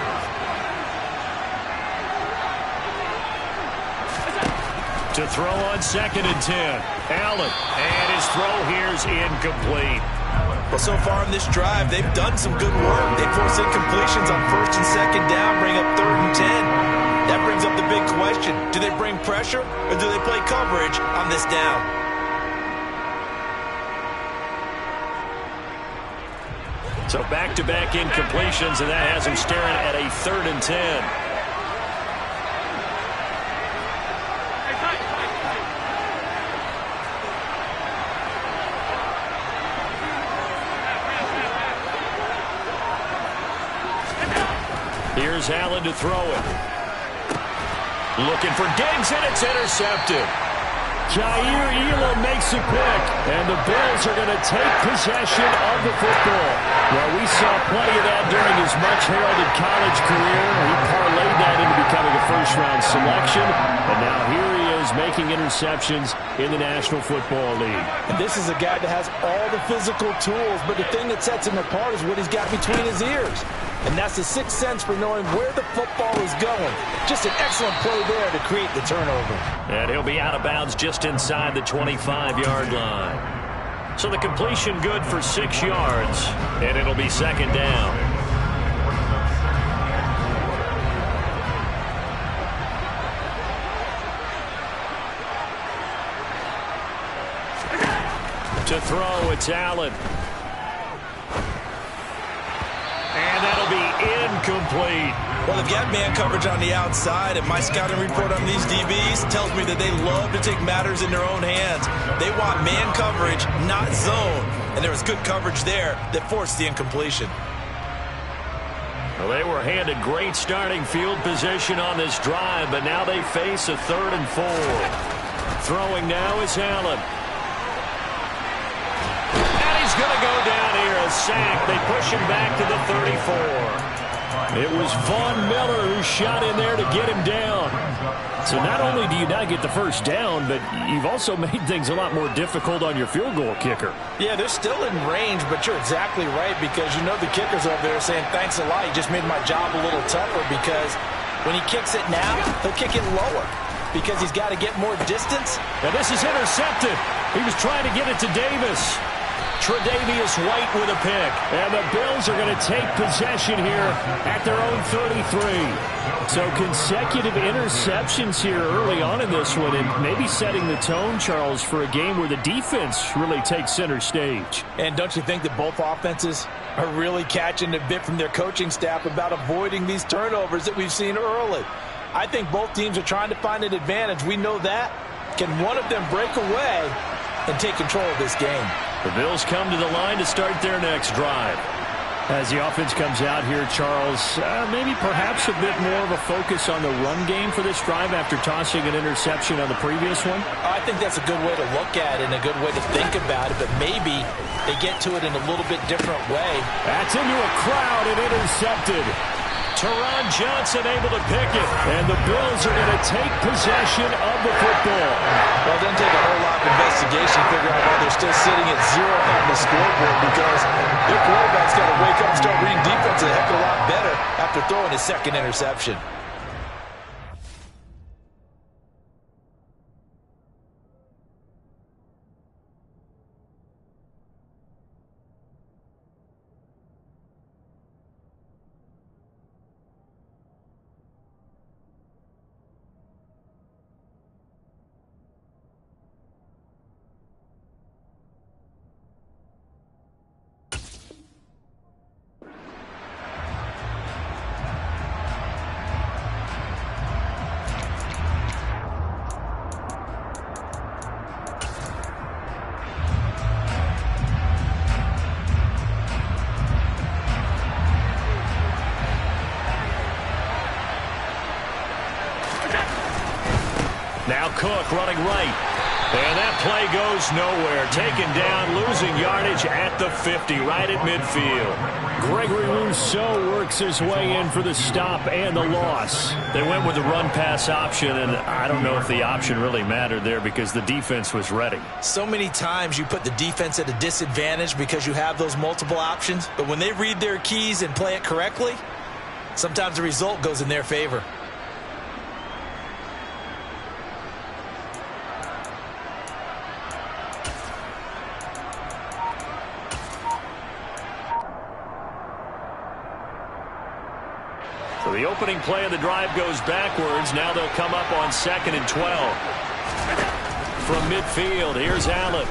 To throw on 2nd and 10. Allen, and his throw here is incomplete. Well, so far in this drive, they've done some good work. They force incompletions on 1st and 2nd down, bring up 3rd and 10. That brings up the big question. Do they bring pressure or do they play coverage on this down? So back-to-back incompletions, and that has him staring at a 3rd and 10. Here's Allen to throw it. Looking for Diggs, and it's intercepted. Jair Elam makes a pick, and the Bills are going to take possession of the football. Well, we saw plenty of that during his much-heralded college career. He parlayed that into becoming a first-round selection, and now here he is making interceptions in the National Football League. And this is a guy that has all the physical tools, but the thing that sets him apart is what he's got between his ears. And that's the sixth sense for knowing where the football is going. Just an excellent play there to create the turnover. And he'll be out of bounds just inside the 25-yard line. So the completion good for 6 yards, and it'll be 2nd down. To throw, it's Allen. And that'll be incomplete. Well, they've got man coverage on the outside, and my scouting report on these DBs tells me that they love to take matters in their own hands. They want man coverage, not zone. And there was good coverage there that forced the incompletion. Well, they were handed great starting field position on this drive, but now they face a 3rd and 4. Throwing now is Allen. And he's going to go down here, a sack. They push him back to the 34. It was Von Miller who shot in there to get him down. So not only do you not get the first down, but you've also made things a lot more difficult on your field goal kicker. Yeah, they're still in range, but you're exactly right, because you know the kicker's over there saying, thanks a lot, you just made my job a little tougher, because when he kicks it now, he'll kick it lower because he's got to get more distance. Now this is intercepted. He was trying to get it to Davis. Tre'Davious White with a pick. And the Bills are going to take possession here at their own 33. So consecutive interceptions here early on in this one, and maybe setting the tone, Charles, for a game where the defense really takes center stage. And don't you think that both offenses are really catching a bit from their coaching staff about avoiding these turnovers that we've seen early? I think both teams are trying to find an advantage. We know that. Can one of them break away and take control of this game? The Bills come to the line to start their next drive. As the offense comes out here, Charles, maybe perhaps a bit more of a focus on the run game for this drive after tossing an interception on the previous one? I think that's a good way to look at it and a good way to think about it, but maybe they get to it in a little bit different way. That's into a crowd and intercepted. Teron Johnson able to pick it, and the Bills are going to take possession of the football. Well, it doesn't take a whole lot of investigation to figure out why they're still sitting at 0 on the scoreboard, because their quarterback's got to wake up and start reading defense a heck of a lot better after throwing his second interception. Now Cook running right. And that play goes nowhere. Taken down, losing yardage at the 50, right at midfield. Gregory Rousseau works his way in for the stop and the loss. They went with the run-pass option, and I don't know if the option really mattered there because the defense was ready. So many times you put the defense at a disadvantage because you have those multiple options, but when they read their keys and play it correctly, sometimes the result goes in their favor. So the opening play of the drive goes backwards. Now they'll come up on 2nd and 12. From midfield, here's Allen.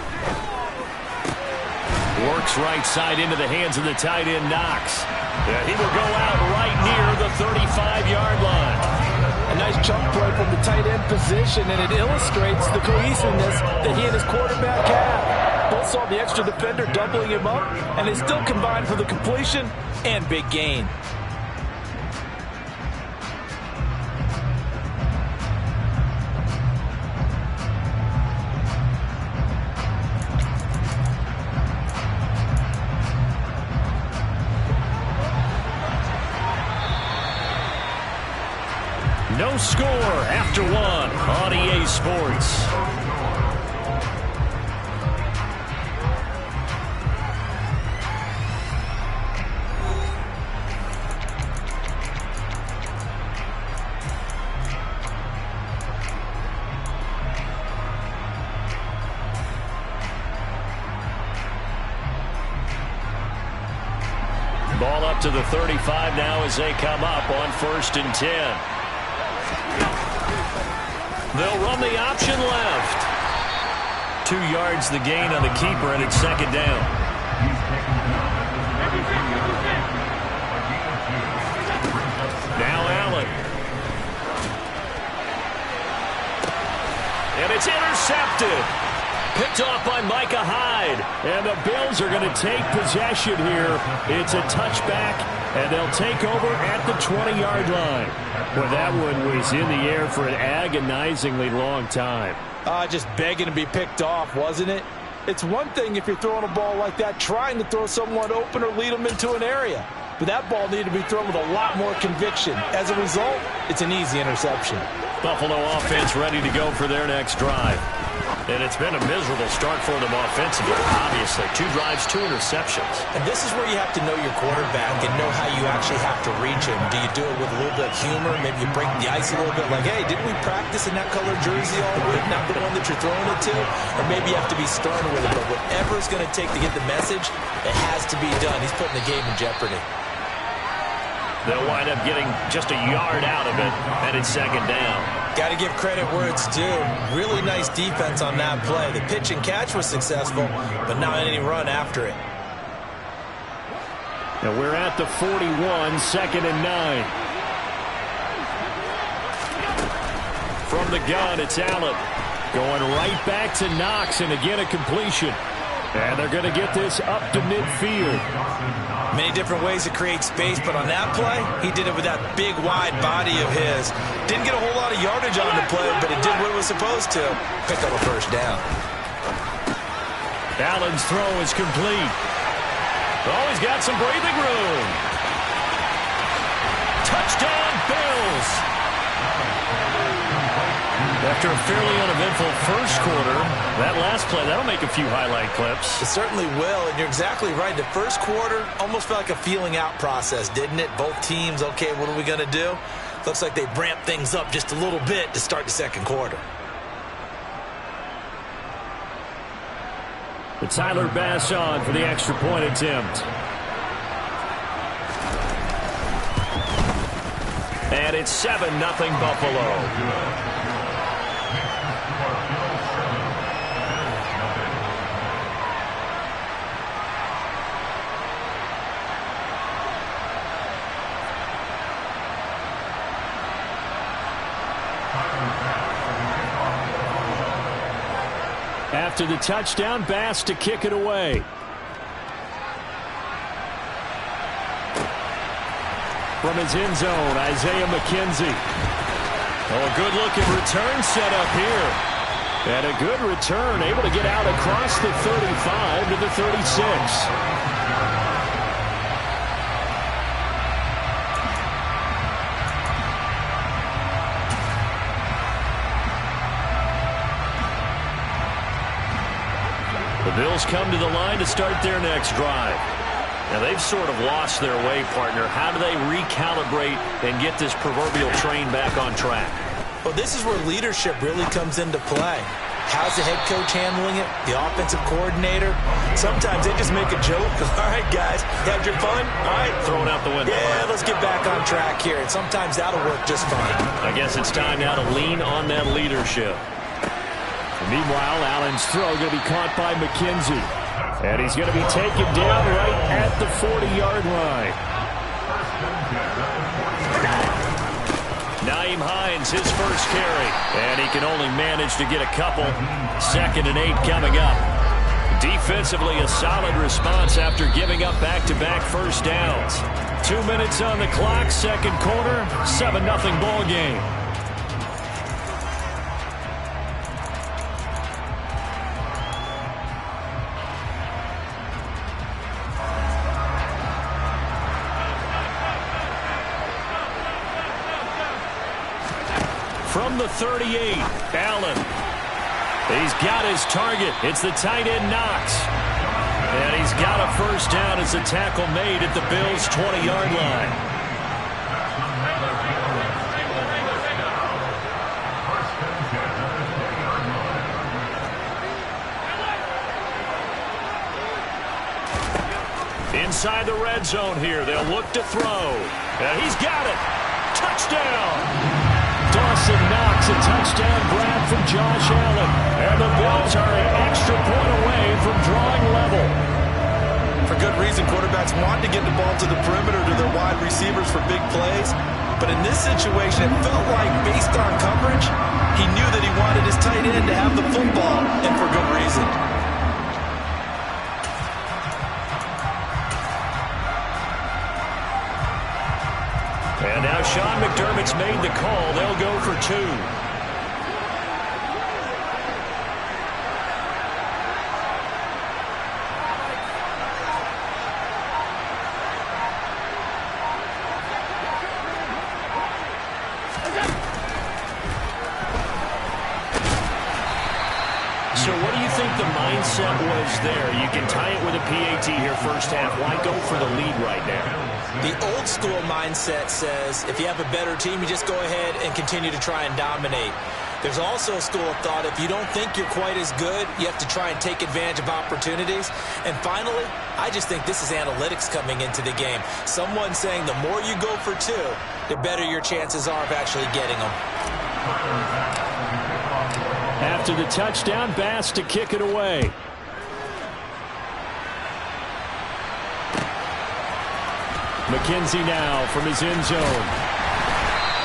Works right side into the hands of the tight end, Knox. Yeah, he will go out right near the 35-yard line. A nice jump play from the tight end position, and it illustrates the cohesiveness that he and his quarterback have. Both saw the extra defender doubling him up, and they still combined for the completion and big gain. No score after one on EA Sports. Ball up to the 35 now as they come up on 1st and 10. They'll run the option left. 2 yards the gain on the keeper, and it's second down. Now Allen. And it's intercepted. Picked off by Micah Hyde. And the Bills are going to take possession here. It's a touchback, and they'll take over at the 20-yard line. Well, that one was in the air for an agonizingly long time. Just begging to be picked off, wasn't it? It's one thing if you're throwing a ball like that, trying to throw someone open or lead them into an area. But that ball needed to be thrown with a lot more conviction. As a result, it's an easy interception. Buffalo offense ready to go for their next drive. And it's been a miserable start for them offensively, obviously. 2 drives, 2 interceptions. And this is where you have to know your quarterback and know how you actually have to reach him. Do you do it with a little bit of humor? Maybe you break the ice a little bit, like, hey, didn't we practice in that colored jersey all week, not the one that you're throwing it to? Or maybe you have to be stern with it. But whatever it's going to take to get the message, it has to be done. He's putting the game in jeopardy. They'll wind up getting just a yard out of it, and it's second down. Got to give credit where it's due. Really nice defense on that play. The pitch and catch was successful, but not any run after it. And we're at the 41, second and 9. From the gun, it's Allen. Going right back to Knox, and again a completion. And they're going to get this up to midfield. Many different ways to create space, but on that play, he did it with that big, wide body of his. Didn't get a whole lot of yardage on the play, but it did what it was supposed to. Pick up a first down. Allen's throw is complete. Oh, he's got some breathing room. Touchdown, Bills. After a fairly uneventful first quarter, that last play, that'll make a few highlight clips. It certainly will, and you're exactly right. The first quarter almost felt like a feeling out process, didn't it? Both teams, okay, what are we going to do? Looks like they ramped things up just a little bit to start the second quarter. The Tyler Bass on for the extra point attempt. And it's 7-0 Buffalo. After the touchdown, Bass to kick it away. From his end zone, Isaiah McKenzie. Oh, a good-looking return set up here. And a good return, able to get out across the 35 to the 36. The Bills come to the line to start their next drive. Now, they've sort of lost their way, partner. How do they recalibrate and get this proverbial train back on track? Well, this is where leadership really comes into play. How's the head coach handling it? The offensive coordinator? Sometimes they just make a joke. All right, guys, you had your fun? All right. Throw it out the window. Yeah, let's get back on track here. And sometimes that'll work just fine. I guess it's time now to lean on that leadership. Meanwhile, Allen's throw going to be caught by McKenzie. And he's going to be taken down right at the 40-yard line. Nyheim Hines, his first carry. And he can only manage to get a couple. 2nd and 8 coming up. Defensively, a solid response after giving up back-to-back first downs. 2 minutes on the clock, second quarter, 7-0 ball game. From the 38, Allen. He's got his target. It's the tight end, Knox. And he's got a first down as a tackle made at the Bills' 20-yard line. Inside the red zone here. They'll look to throw. And he's got it. Touchdown. Dawson Knox, a touchdown grab from Josh Allen. And the Bills are an extra point away from drawing level. For good reason, quarterbacks want to get the ball to the perimeter to their wide receivers for big plays. But in this situation, it felt like, based on coverage, he knew that he wanted his tight end to have the football, and for good reason. And now Sean McDermott's made the call. They'll go for 2. So what do you think the mindset was there? You can tie it with a PAT here first half. Why go for the lead right now? The old school mindset says if you have a better team, you just go ahead and continue to try and dominate. There's also a school of thought, if you don't think you're quite as good, you have to try and take advantage of opportunities. And finally, I just think this is analytics coming into the game. Someone saying the more you go for 2, the better your chances are of actually getting them. After the touchdown, Bass to kick it away. McKenzie now from his end zone.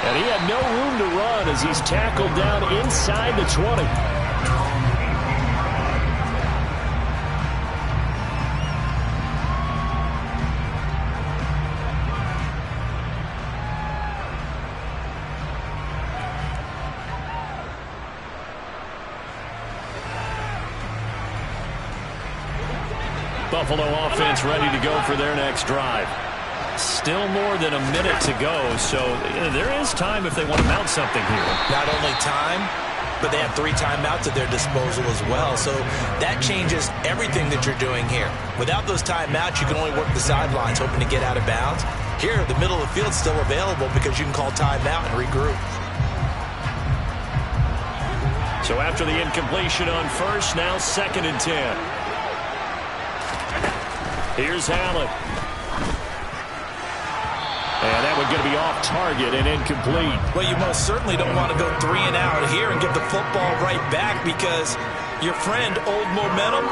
And he had no room to run as he's tackled down inside the 20. Buffalo offense ready to go for their next drive. Still more than a minute to go, so there is time if they want to mount something here. Not only time, but they have 3 timeouts at their disposal as well, so that changes everything that you're doing here. Without those timeouts, you can only work the sidelines, hoping to get out of bounds. Here, the middle of the field's still available because you can call timeout and regroup. So after the incompletion on first, now 2nd and 10. Here's Allen. And that one going to be off target and incomplete. Well, you most certainly don't want to go 3 and out here and give the football right back because your friend, Old Momentum,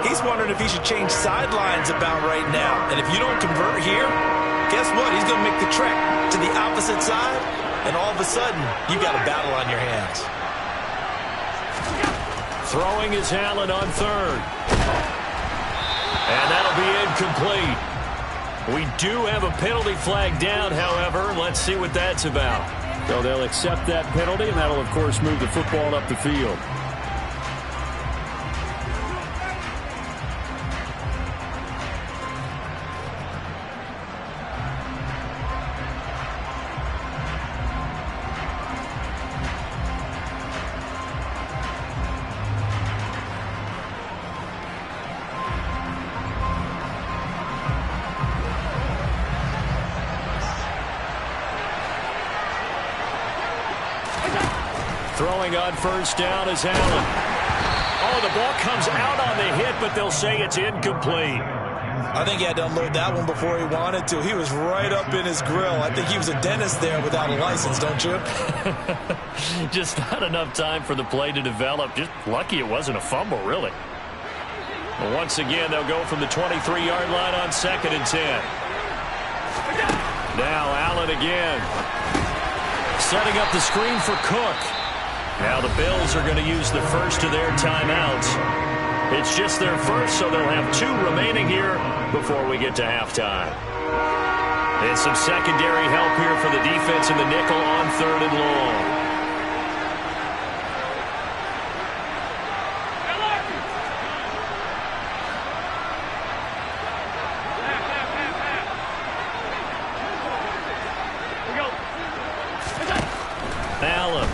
he's wondering if he should change sidelines about right now. And if you don't convert here, guess what? He's going to make the trek to the opposite side, and all of a sudden, you got a battle on your hands. Throwing is Allen on 3rd. And that'll be incomplete. We do have a penalty flag down, however. Let's see what that's about. So they'll accept that penalty, and that'll, of course, move the football up the field. Throwing on first down is Allen. Oh, the ball comes out on the hit, but they'll say it's incomplete. I think he had to unload that one before he wanted to. He was right up in his grill. I think he was a dentist there without a license, don't you? Just not enough time for the play to develop. Just lucky it wasn't a fumble, really. Well, once again, they'll go from the 23-yard line on 2nd and 10. Now Allen again. Setting up the screen for Cook. Now the Bills are going to use the first of their timeouts. It's just their first, so they'll have 2 remaining here before we get to halftime. And some secondary help here for the defense in the nickel on 3rd and long. Allen.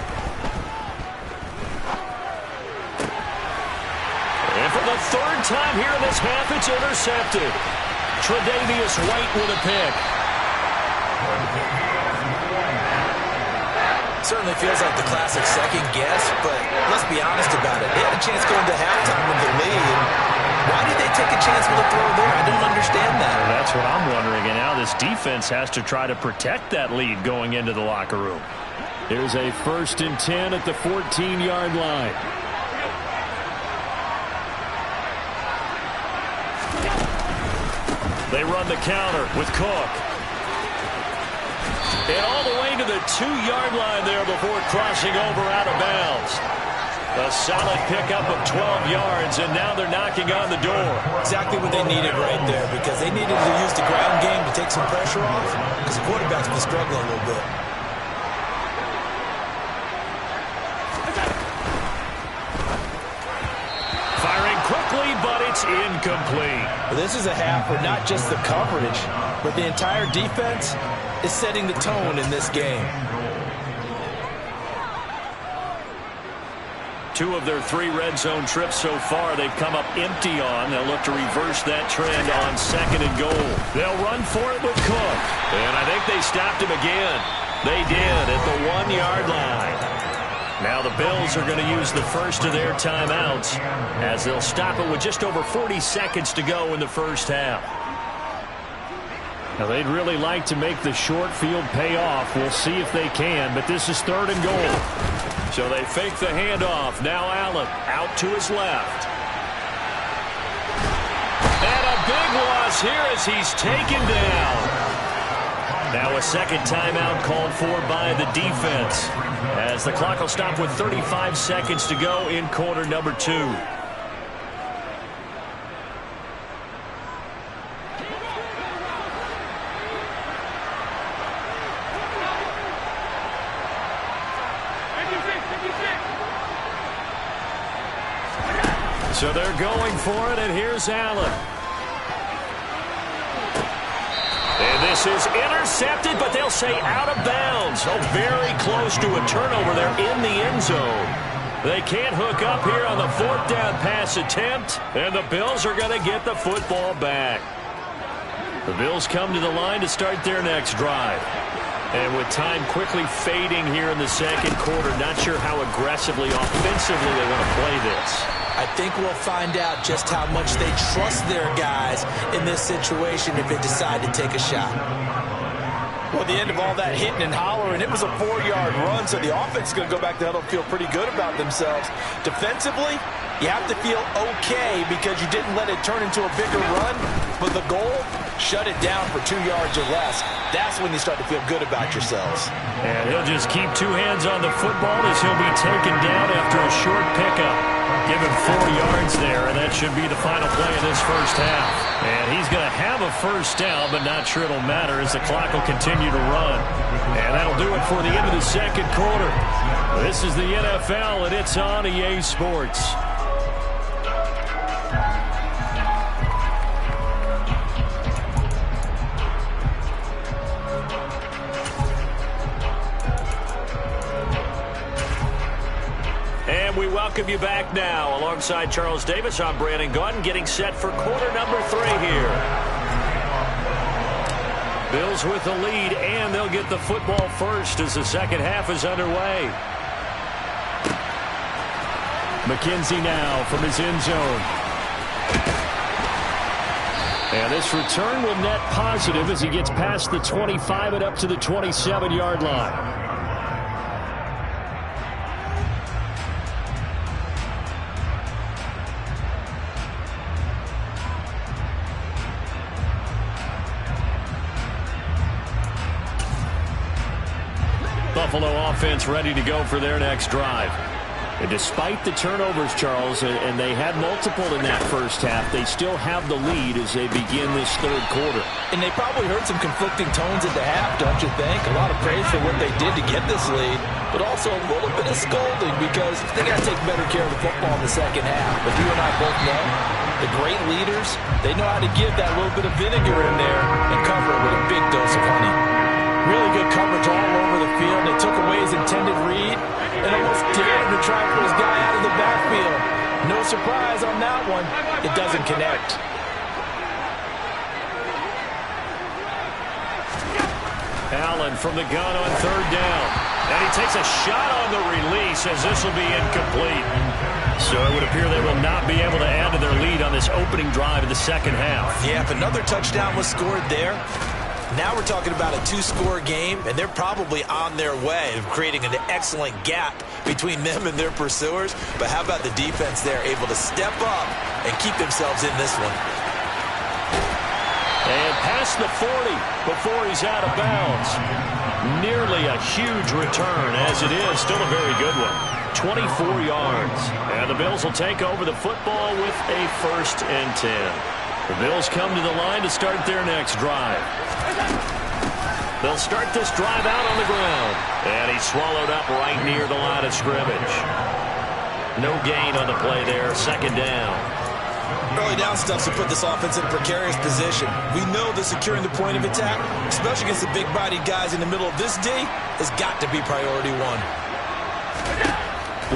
And for the 3rd time here in this half, it's intercepted. Tre'Davious White with a pick. Certainly feels like the classic second guess, but let's be honest about it. They had a chance going to halftime with the lead. Why did they take a chance with a throw there? I don't understand that. Well, that's what I'm wondering. And now this defense has to try to protect that lead going into the locker room. Here's a 1st and 10 at the 14-yard line. They run the counter with Cook. And all the way to the 2-yard line there before crossing over out of bounds. A solid pickup of 12 yards, and now they're knocking on the door. Exactly what they needed right there, because they needed to use the ground game to take some pressure off, because the quarterback's been struggling a little bit. Firing quickly, but it's incomplete. Well, this is a half where not just the coverage, but the entire defense is setting the tone in this game. 2 of their 3 red zone trips so far they've come up empty on. They'll look to reverse that trend on 2nd and goal. They'll run for it with Cook. And I think they stopped him again. They did at the 1-yard line. Now the Bills are going to use the first of their timeouts as they'll stop it with just over 40 seconds to go in the first half. Now they'd really like to make the short field pay off. We'll see if they can, but this is 3rd and goal. So they fake the handoff. Now Allen out to his left. And a big loss here as he's taken down. Now a 2nd timeout called for by the defense, as the clock will stop with 35 seconds to go in quarter number 2. So they're going for it, and here's Allen. And this is intercepted, but they'll say out of bounds. Oh, very close to a turnover there in the end zone. They can't hook up here on the 4th down pass attempt, and the Bills are going to get the football back. The Bills come to the line to start their next drive. And with time quickly fading here in the 2nd quarter, not sure how aggressively, offensively they want to play this. I think we'll find out just how much they trust their guys in this situation if they decide to take a shot. Well, at the end of all that hitting and hollering, it was a 4-yard run, so the offense is going to go back to huddle and feel pretty good about themselves. Defensively, you have to feel okay because you didn't let it turn into a bigger run, but the goal, shut it down for 2 yards or less. That's when you start to feel good about yourselves. And he'll just keep 2 hands on the football as he'll be taken down after a short pickup. Give him 4 yards there, and that should be the final play of this first half. And he's going to have a first down, but not sure it'll matter as the clock will continue to run. And that'll do it for the end of the 2nd quarter. This is the NFL, and it's on EA Sports. We welcome you back now. Alongside Charles Davis, I'm Brandon Gaudin, getting set for quarter number 3 here. Bills with the lead, and they'll get the football first as the 2nd half is underway. McKenzie now from his end zone. And this return will net positive as he gets past the 25 and up to the 27-yard line. Buffalo offense ready to go for their next drive. And despite the turnovers, Charles, and they had multiple in that first half, they still have the lead as they begin this 3rd quarter. And they probably heard some conflicting tones at the half, don't you think? A lot of praise for what they did to get this lead, but also a little bit of scolding because they got to take better care of the football in the 2nd half. But you and I both know the great leaders, they know how to give that little bit of vinegar in there and cover it with a big dose of honey. Really good coverage all over the field. They took away his intended read and almost dared him to try and put his guy out of the backfield. No surprise on that one. It doesn't connect. Allen from the gun on 3rd down. And he takes a shot on the release as this will be incomplete. So it would appear they will not be able to add to their lead on this opening drive of the 2nd half. Yeah, if another touchdown was scored there, Now we're talking about a two-score game, and they're probably on their way of creating an excellent gap between them and their pursuers. But how about the defense there, able to step up and keep themselves in this one? And past the 40 before he's out of bounds. Nearly a huge return, as it is. Still a very good one. 24 yards. And the Bills will take over the football with a 1st and 10. The Bills come to the line to start their next drive. They'll start this drive out on the ground. And he's swallowed up right near the line of scrimmage. No gain on the play there. 2nd down. Early down stuff to put this offense in a precarious position. We know that securing the point of attack, especially against the big-bodied guys in the middle of this D, has got to be priority one.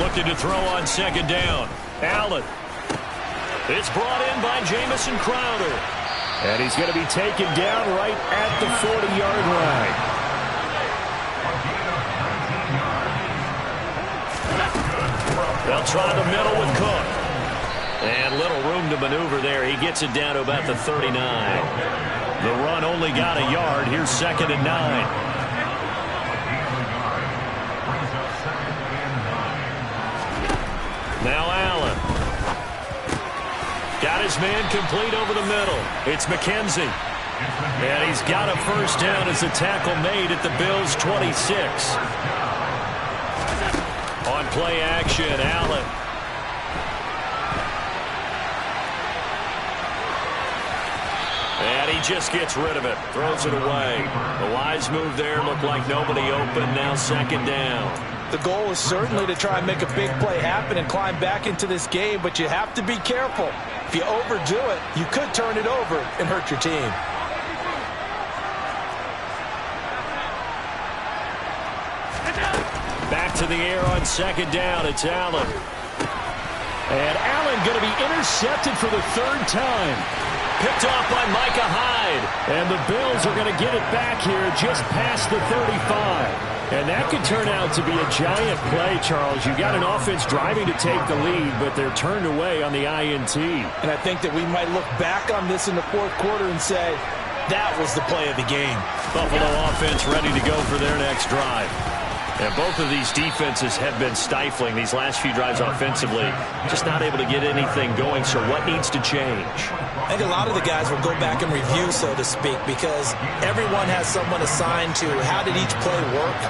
Looking to throw on 2nd down. Allen. It's brought in by Jamison Crowder. And he's going to be taken down right at the 40-yard line. They'll try the middle with Cook. And little room to maneuver there. He gets it down to about the 39. The run only got a yard. Here's 2nd and 9. Now Allen. Got his man complete over the middle. It's McKenzie. And he's got a 1st down as the tackle made at the Bills' 26. On play action, Allen. And he just gets rid of it. Throws it away. The wise move there. Looked like nobody open. Now 2nd down. The goal is certainly to try and make a big play happen and climb back into this game, but you have to be careful. If you overdo it, you could turn it over and hurt your team. Back to the air on 2nd down. It's Allen. And Allen going to be intercepted for the 3rd time. Picked off by Micah Hyde. And the Bills are going to get it back here just past the 35. And that could turn out to be a giant play, Charles. You've got an offense driving to take the lead, but they're turned away on the INT. And I think that we might look back on this in the 4th quarter and say, that was the play of the game. Buffalo offense ready to go for their next drive. And both of these defenses have been stifling these last few drives offensively. Just not able to get anything going, so what needs to change? I think a lot of the guys will go back and review, so to speak, because everyone has someone assigned to how did each play work.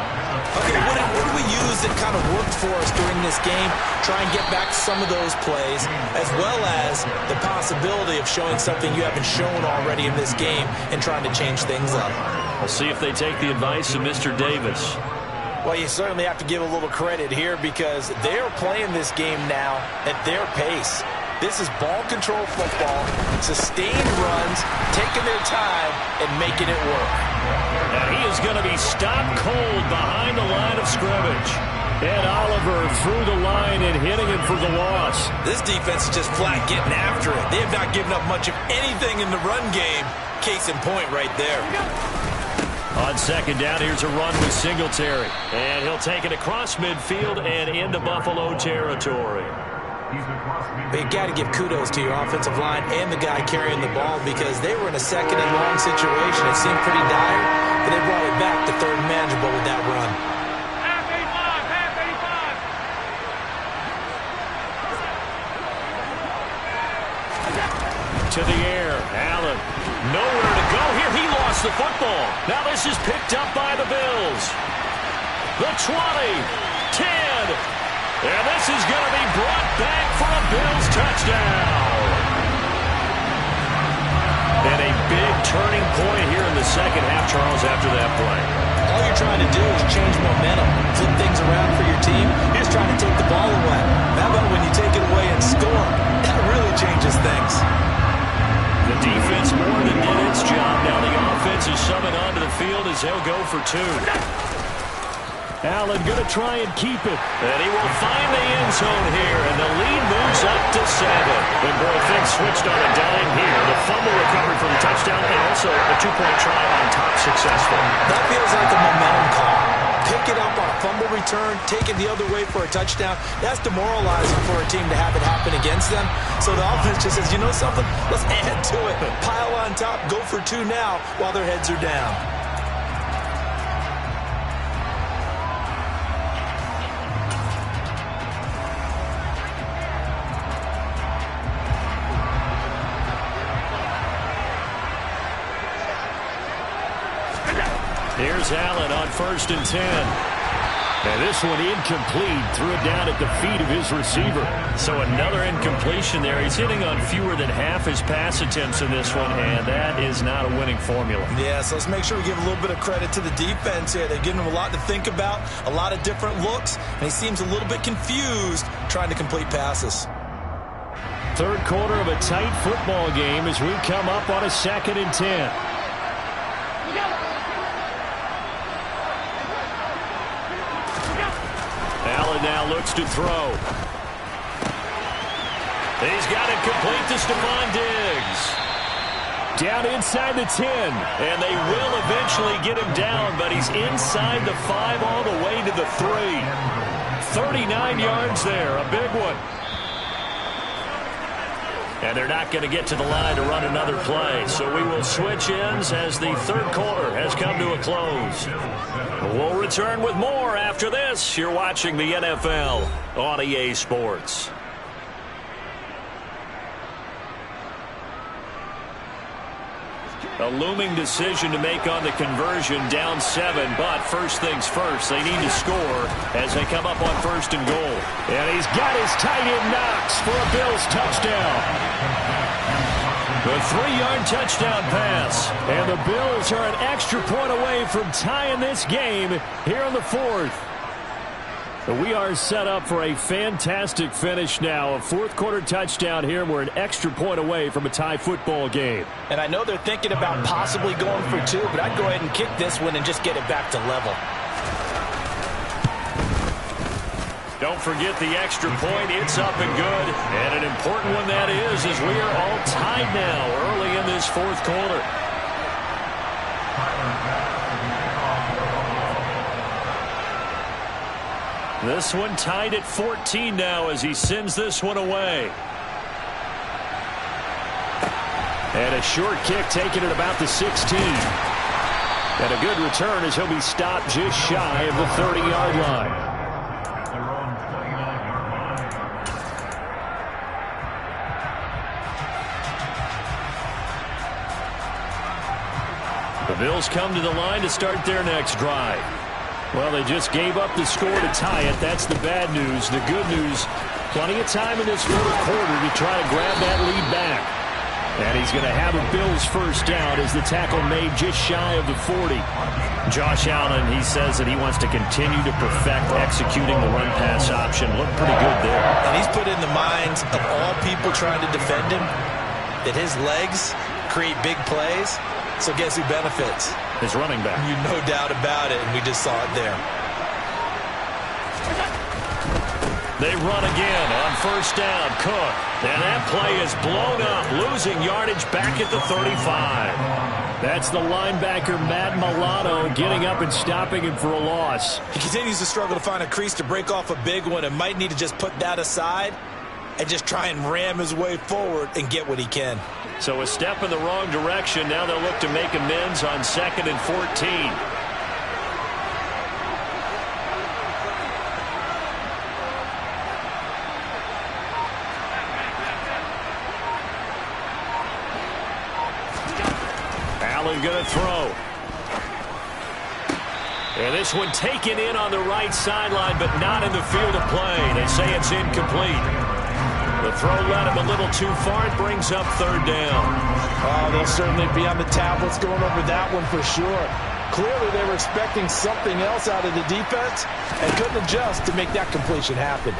Okay, what do we use that kind of worked for us during this game? Try and get back some of those plays, as well as the possibility of showing something you haven't shown already in this game and trying to change things up. We'll see if they take the advice of Mr. Davis. Well, you certainly have to give a little credit here because they are playing this game now at their pace. This is ball control football, sustained runs, taking their time, and making it work. And he is going to be stopped cold behind the line of scrimmage. Ed Oliver through the line and hitting him for the loss. This defense is just flat getting after it. They have not given up much of anything in the run game. Case in point right there. On 2nd down, here's a run with Singletary. And he'll take it across midfield and into Buffalo territory. But you got to give kudos to your offensive line and the guy carrying the ball because they were in a 2nd and long situation. It seemed pretty dire, but they brought it back to 3rd and manageable with that run. To the air, Allen. Nowhere to go here. He lost the football. Now this is picked up by the Bills. The 20, 10, and this is going to be brought back for a Bills touchdown. And a big turning point here in the 2nd half, Charles, after that play. All you're trying to do is change momentum, flip things around for your team. You're just trying to take the ball away. How about when you take it away and score? That really changes things. The defense more than did its job. Now the offense is summoned onto the field as they'll go for 2. Allen going to try and keep it. And he will find the end zone here. And the lead moves up to 7. And boy, things switched on a dime here. The fumble recovery for the touchdown and also a 2-point try on top successful. That feels like a momentum call. pick it up on a fumble return, take it the other way for a touchdown. That's demoralizing for a team to have it happen against them. So the offense just says, you know something? Let's add to it. Pile on top, go for 2 now while their heads are down. Here's Allen on 1st and 10. And this one incomplete. Threw it down at the feet of his receiver. So another incompletion there. He's hitting on fewer than half his pass attempts in this one, and that is not a winning formula. Yeah, so let's make sure we give a little bit of credit to the defense here. They've given him a lot to think about, a lot of different looks, and he seems a little bit confused trying to complete passes. Third quarter of a tight football game as we come up on a 2nd and 10. Allen now looks to throw. He's got it complete to Stephon Diggs. Down inside the 10, and they will eventually get him down, but he's inside the 5 all the way to the 3. 39 yards there, a big one. And they're not going to get to the line to run another play. So we will switch ends as the third quarter has come to a close. We'll return with more after this. You're watching the NFL on EA Sports. A looming decision to make on the conversion, down 7, but first things first, they need to score as they come up on 1st and goal. And he's got his tight end Knox for a Bills touchdown. The 3-yard touchdown pass. And the Bills are an extra point away from tying this game here in the 4th. We are set up for a fantastic finish now. A 4th quarter touchdown here. We're an extra point away from a tie football game. And I know they're thinking about possibly going for 2, but I'd go ahead and kick this one and just get it back to level. Don't forget the extra point. It's up and good. And an important one that is, as we are all tied now early in this 4th quarter. This one tied at 14 now as he sends this one away. And a short kick taken at about the 16. And a good return as he'll be stopped just shy of the 30-yard line. The Bills come to the line to start their next drive. Well, they just gave up the score to tie it. That's the bad news. The good news, plenty of time in this 4th quarter to try to grab that lead back. And he's going to have a Bills first down as the tackle made just shy of the 40. Josh Allen, he says that he wants to continue to perfect executing the run-pass option. Looked pretty good there. And he's put in the minds of all people trying to defend him that his legs create big plays. So guess who benefits? His running back. You no doubt about it, and we just saw it there. They run again on 1st down. Cook. And that play is blown up, losing yardage back at the 35. That's the linebacker, Matt Milano, getting up and stopping him for a loss. He continues to struggle to find a crease to break off a big one and might need to just put that aside and just try and ram his way forward and get what he can. So a step in the wrong direction. Now they'll look to make amends on 2nd and 14. Allen going to throw. And this one taken in on the right sideline, but not in the field of play. They say it's incomplete. The throw led him a little too far. It brings up 3rd down. Oh, they'll certainly be on the tablets going over that one for sure. Clearly, they were expecting something else out of the defense and couldn't adjust to make that completion happen.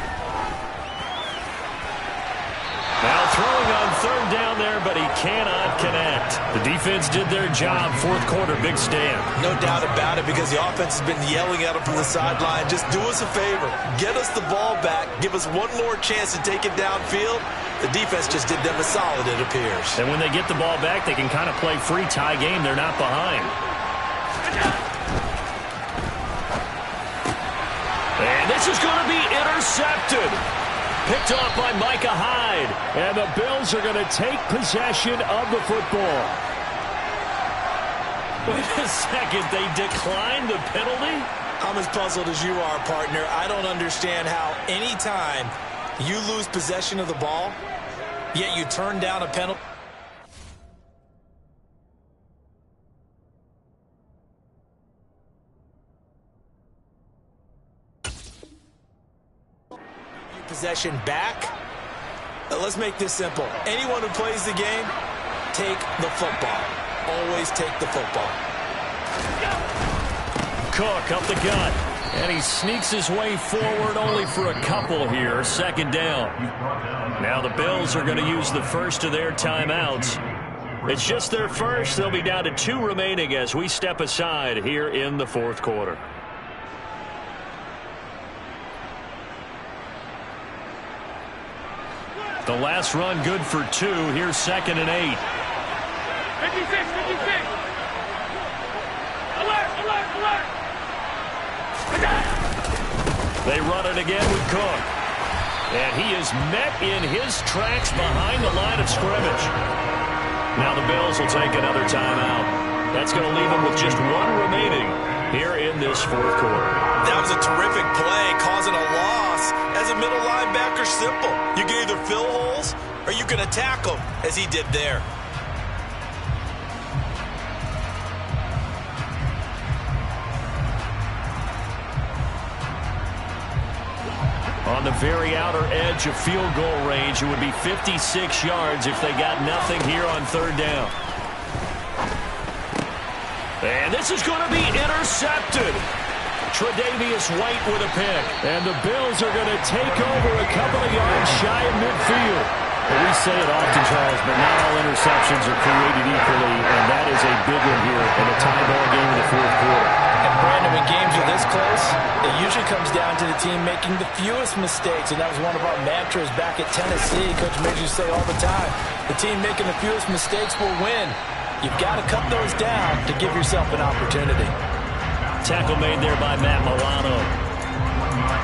Now throwing on 3rd down there, but he cannot connect. The defense did their job. 4th quarter, big stand. No doubt about it, because the offense has been yelling at him from the sideline. Just do us a favor. Get us the ball back. Give us one more chance to take it downfield. The defense just did them a solid, it appears. And when they get the ball back, they can kind of play free tie game. They're not behind. this is going to be intercepted. Picked off by Micah Hyde. And the Bills are going to take possession of the football. Wait a second. They declined the penalty? I'm as puzzled as you are, partner. I don't understand how any time you lose possession of the ball, yet you turn down a penalty. Possession back. Let's make this simple. Anyone who plays the game, take the football. Always take the football. Cook up the gut. And he sneaks his way forward only for a couple here. Second down. Now the Bills are going to use the first of their timeouts. It's just their first. They'll be down to 2 remaining as we step aside here in the fourth quarter. The last run good for 2. Here's 2nd and 8. 56. Alert. They run it again with Cook. And he is met in his tracks behind the line of scrimmage. Now the Bills will take another timeout. That's going to leave them with just 1 remaining here in this fourth quarter. That was a terrific play, causing a loss. As a middle linebacker, simple. You can either fill holes or you can attack them, as he did there. On the very outer edge of field goal range, it would be 56 yards if they got nothing here on 3rd down. And this is going to be intercepted. Tre'Davious White with a pick. And the Bills are going to take over a couple of yards shy of midfield. Well, we say it often, Charles, but not all interceptions are created equally, and that is a big one here in a tie ball game in the fourth quarter. And Brandon, when games are this close, it usually comes down to the team making the fewest mistakes, and that was one of our mantras back at Tennessee. Coach Midge used to say all the time, the team making the fewest mistakes will win. You've got to cut those down to give yourself an opportunity. Tackle made there by Matt Milano.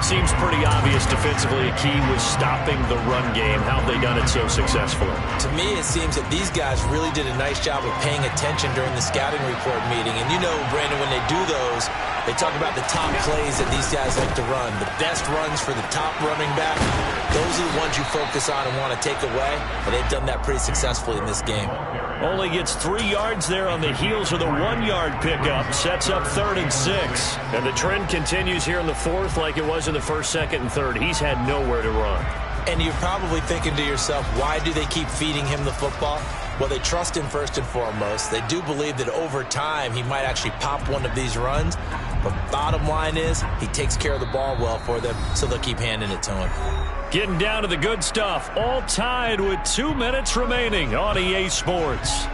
Seems pretty obvious defensively a key was stopping the run game. How have they done it so successfully? To me, it seems that these guys really did a nice job of paying attention during the scouting report meeting. And you know, Brandon, when they do those, they talk about the top plays that these guys like to run. The best runs for the top running back, those are the ones you focus on and want to take away. And they've done that pretty successfully in this game. Only gets 3 yards there on the heels of the 1-yard pickup. Sets up 3rd and 6. And the trend continues here in the fourth like it was in the first, second, and third. He's had nowhere to run. And you're probably thinking to yourself, why do they keep feeding him the football? Well, they trust him first and foremost. They do believe that over time he might actually pop one of these runs. But bottom line is he takes care of the ball well for them, so they'll keep handing it to him. Getting down to the good stuff. All tied with 2 minutes remaining on EA Sports.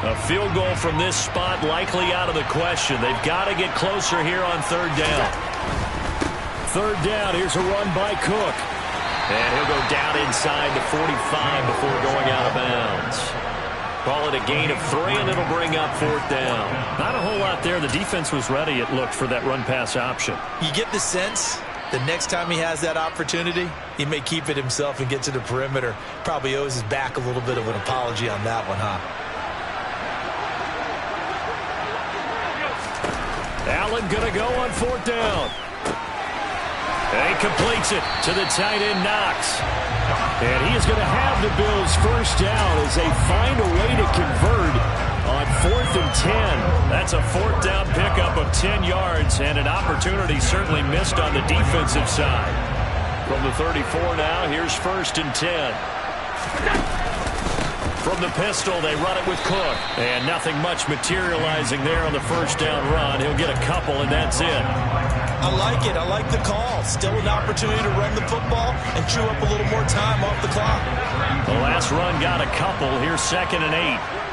A field goal from this spot likely out of the question. They've got to get closer here on 3rd down. 3rd down, here's a run by Cook. And he'll go down inside the 45 before going out of bounds. Call it a gain of 3, and it'll bring up 4th down. Not a whole lot there. The defense was ready, it looked, for that run-pass option. You get the sense the next time he has that opportunity, he may keep it himself and get to the perimeter. Probably owes his back a little bit of an apology on that one, huh? Allen going to go on 4th down. And he completes it to the tight end, Knox. And he is going to have the Bills' first down as they find a way to convert on 4th and 10. That's a 4th down pickup of 10 yards and an opportunity certainly missed on the defensive side. From the 34 now, here's 1st and 10. From the pistol, they run it with Cook. And nothing much materializing there on the first down run. He'll get a couple, and that's it. I like it. I like the call. Still an opportunity to run the football and chew up a little more time off the clock. The last run got a couple. Here's 2nd and 8.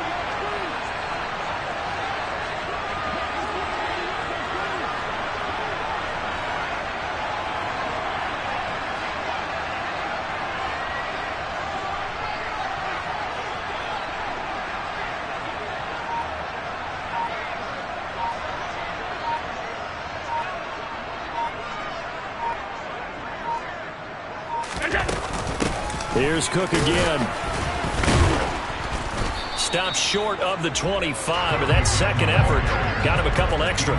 Here's Cook again. Stopped short of the 25, but that second effort got him a couple extra.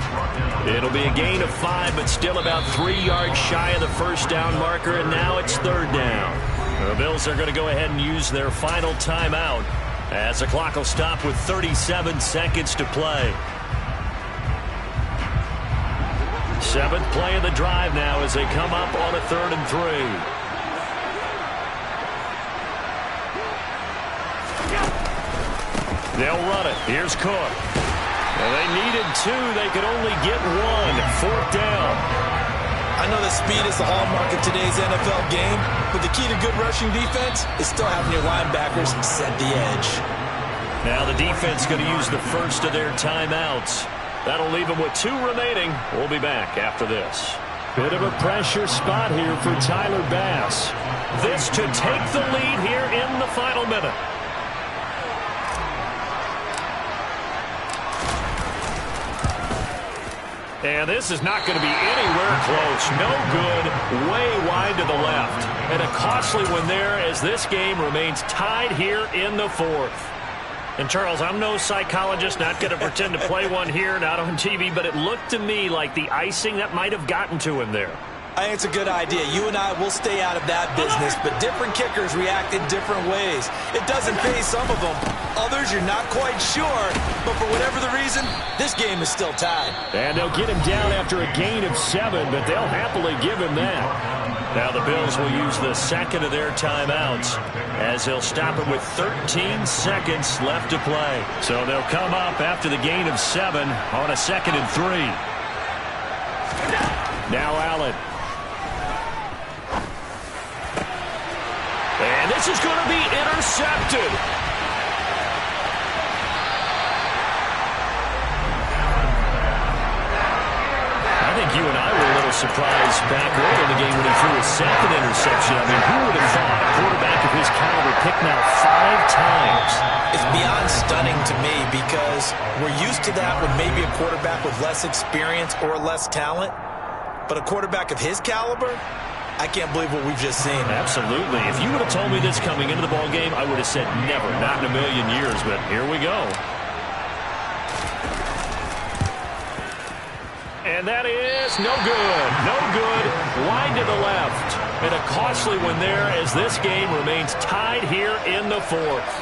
It'll be a gain of 5, but still about 3 yards shy of the first down marker, and now it's 3rd down. The Bills are going to go ahead and use their final timeout as the clock will stop with 37 seconds to play. 7th play of the drive now as they come up on a 3rd and 3. They'll run it. Here's Cook. Well, they needed 2. They could only get 1. 4th down. I know that speed is the hallmark of today's NFL game, but the key to good rushing defense is still having your linebackers set the edge. Now the defense going to use the first of their timeouts. That'll leave them with 2 remaining. We'll be back after this. Bit of a pressure spot here for Tyler Bass. This to take the lead here in the final minute. And this is not going to be anywhere close. No good. Way wide to the left. And a costly one there as this game remains tied here in the 4th. And, Charles, I'm no psychologist, not going to pretend to play one here, not on TV, but it looked to me like the icing that might have gotten to him there. I think it's a good idea. You and I will stay out of that business, but different kickers react in different ways. It doesn't phase some of them. Others, you're not quite sure, but for whatever the reason, this game is still tied. And they'll get him down after a gain of 7, but they'll happily give him that. Now the Bills will use the second of their timeouts as they'll stop it with 13 seconds left to play. So they'll come up after the gain of 7 on a 2nd and 3. Now Allen. And this is going to be intercepted. I think you and I were a little surprised back early in the game when he threw his 2nd interception. I mean, who would have thought a quarterback of his caliber picked now 5 times? It's beyond stunning to me because we're used to that with maybe a quarterback with less experience or less talent. But a quarterback of his caliber, I can't believe what we've just seen. Absolutely. If you would have told me this coming into the ball game, I would have said never, not in a million years. But here we go. And that is no good. No good. Wide to the left. And a costly one there as this game remains tied here in the 4th.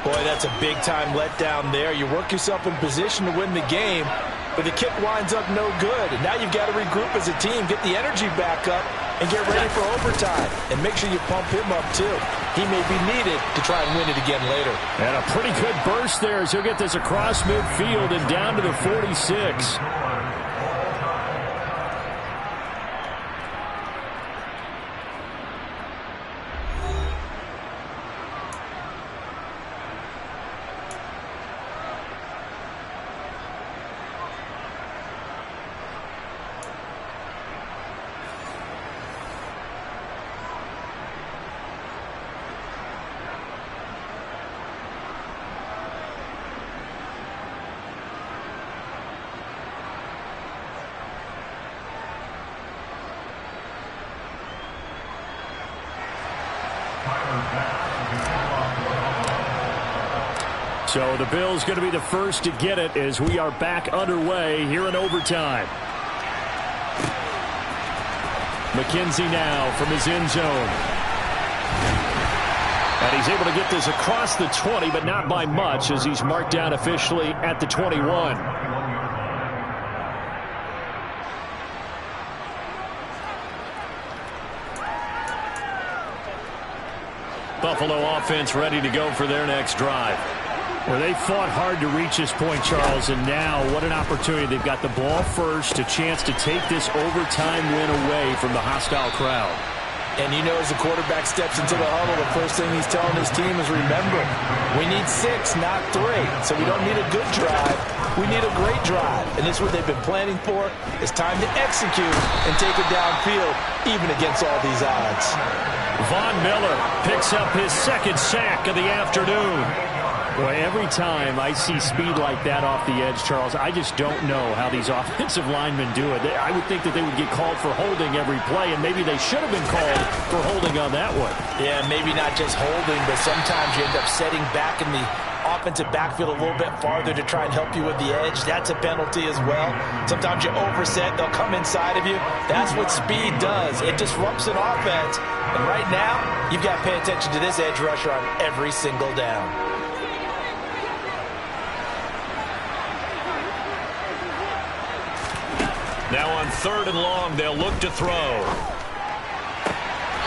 Boy, that's a big-time letdown there. You work yourself in position to win the game, but the kick winds up no good. And now you've got to regroup as a team, get the energy back up, and get ready for overtime. And make sure you pump him up, too. He may be needed to try and win it again later. And a pretty good burst there as he'll get this across midfield and down to the 46. So the Bills going to be the first to get it as we are back underway here in overtime. McKenzie now from his end zone. And he's able to get this across the 20, but not by much as he's marked down officially at the 21. Buffalo offense ready to go for their next drive. Well, they fought hard to reach this point, Charles, and now what an opportunity. They've got the ball first, a chance to take this overtime win away from the hostile crowd. And you know, as the quarterback steps into the huddle, the first thing he's telling his team is, remember, we need 6, not 3. So we don't need a good drive. We need a great drive. And this is what they've been planning for. It's time to execute and take it downfield, even against all these odds. Von Miller picks up his second sack of the afternoon. Boy, every time I see speed like that off the edge, Charles, I just don't know how these offensive linemen do it. I would think that they would get called for holding every play, and maybe they should have been called for holding on that one. Yeah, maybe not just holding, but sometimes you end up setting back in the offensive backfield a little bit farther to try and help you with the edge. That's a penalty as well. Sometimes you overset, they'll come inside of you. That's what speed does. It disrupts an offense. And right now, you've got to pay attention to this edge rusher on every single down. Now on 3rd and long, they'll look to throw.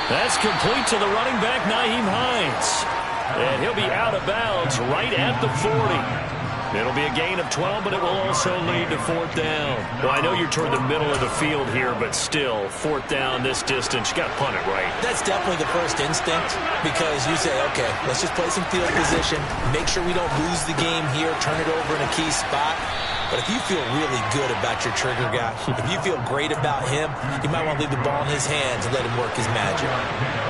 That's complete to the running back, Nyheim Hines. And he'll be out of bounds right at the 40. It'll be a gain of 12, but it will also lead to 4th down. Well, I know you're toward the middle of the field here, but still, 4th down this distance, you got to punt it right. That's definitely the first instinct, because you say, okay, let's just play some field position, make sure we don't lose the game here, turn it over in a key spot. But if you feel really good about your trigger guy, if you feel great about him, you might want to leave the ball in his hands and let him work his magic.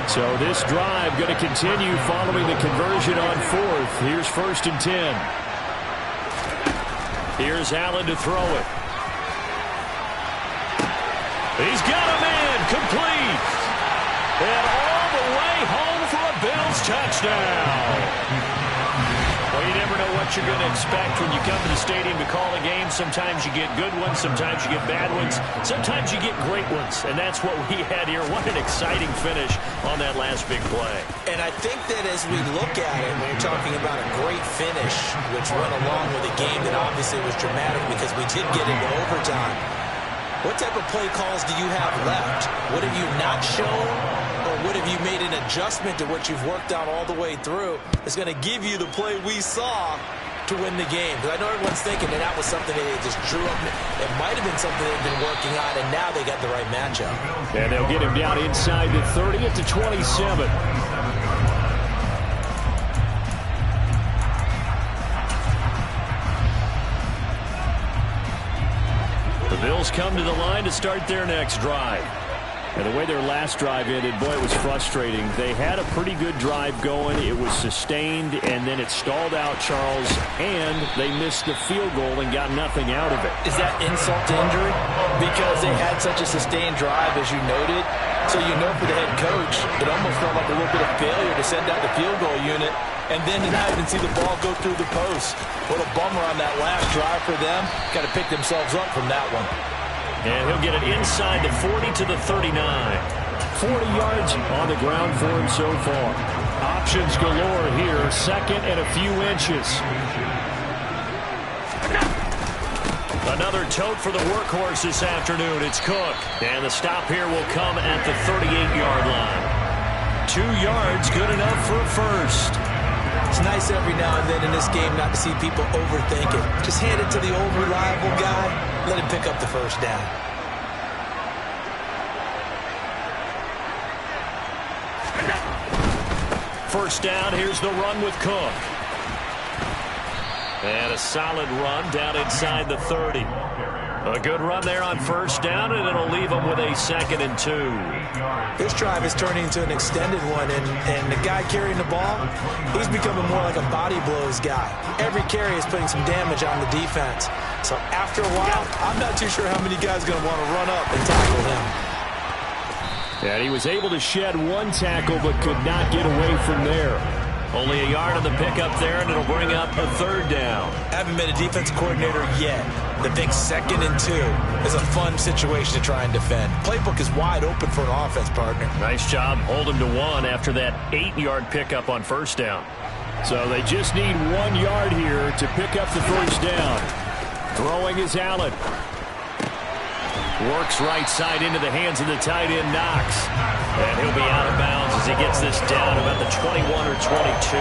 So this drive going to continue following the conversion on 4th. Here's 1st and 10. Here's Allen to throw it. He's got him in, complete. And all the way home for a Bills touchdown. Well, you never know what you're going to expect when you come to the stadium to call a game. Sometimes you get good ones, sometimes you get bad ones, sometimes you get great ones, and that's what we had here. What an exciting finish on that last big play. And I think that as we look at it, when you're talking about a great finish, which went along with a game that obviously was dramatic because we did get into overtime, what type of play calls do you have left? What have you not shown? Or what have you made an adjustment to what you've worked on all the way through that's going to give you the play we saw to win the game? Because I know everyone's thinking that was something they just drew up. It might have been something they've been working on, and now they got the right matchup. And they'll get him down inside the 30 at the 27. The Bills come to the line to start their next drive. And the way their last drive ended, boy, it was frustrating. They had a pretty good drive going. It was sustained, and then it stalled out, Charles, and they missed the field goal and got nothing out of it. Is that insult to injury? Because they had such a sustained drive, as you noted. So you know for the head coach, it almost felt like a little bit of failure to send out the field goal unit and then to not even see the ball go through the post. What a bummer on that last drive for them. Got to pick themselves up from that one. And he'll get it inside the 40 to the 39. 40 yards on the ground for him so far. Options galore here. 2nd and a few inches. Another tote for the workhorse this afternoon. It's Cook. And the stop here will come at the 38-yard line. 2 yards, good enough for a first. It's nice every now and then in this game not to see people overthink it. Just hand it to the old reliable guy. Let him pick up the first down. First down, here's the run with Cook. And a solid run down inside the 30. A good run there on first down, and it'll leave them with a 2nd and 2. This drive is turning into an extended one, and the guy carrying the ball, he's becoming more like a body blows guy. Every carry is putting some damage on the defense. So after a while, I'm not too sure how many guys are going to want to run up and tackle him. And he was able to shed one tackle, but could not get away from there. Only a yard on the pickup there, and it'll bring up a 3rd down. Haven't been a defense coordinator yet. The big 2nd and 2 is a fun situation to try and defend. Playbook is wide open for an offense, partner. Nice job holding to 1 after that 8-yard pickup on first down. So they just need 1 yard here to pick up the first down. Throwing is Allen. Works right side into the hands of the tight end, Knox. And he'll be out of bounds as as he gets this down about the 21 or 22.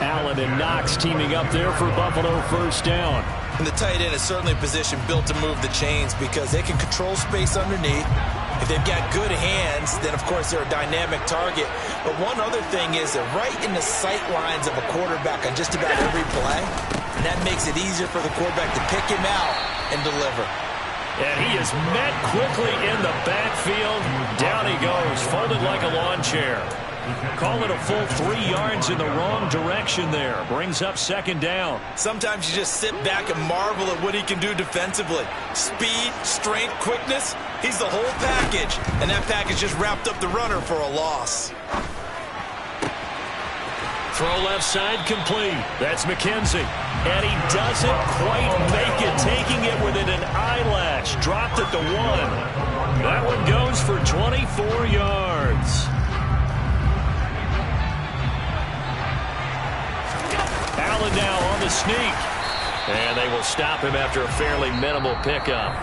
Allen and Knox teaming up there for Buffalo first down. And the tight end is certainly a position built to move the chains because they can control space underneath. If they've got good hands, then, of course, they're a dynamic target. But one other thing is they're right in the sight lines of a quarterback on just about every play. And that makes it easier for the quarterback to pick him out and deliver. And he is met quickly in the backfield. Down he goes, folded like a lawn chair. Call it a full 3 yards in the wrong direction there. Brings up second down. Sometimes you just sit back and marvel at what he can do defensively. Speed, strength, quickness. He's the whole package. And that package just wrapped up the runner for a loss. Throw left side complete. That's McKenzie. And he doesn't quite make it, taking it within an eyelash. Dropped at the 1. That one goes for 24 yards. Allen now on the sneak. And they will stop him after a fairly minimal pickup.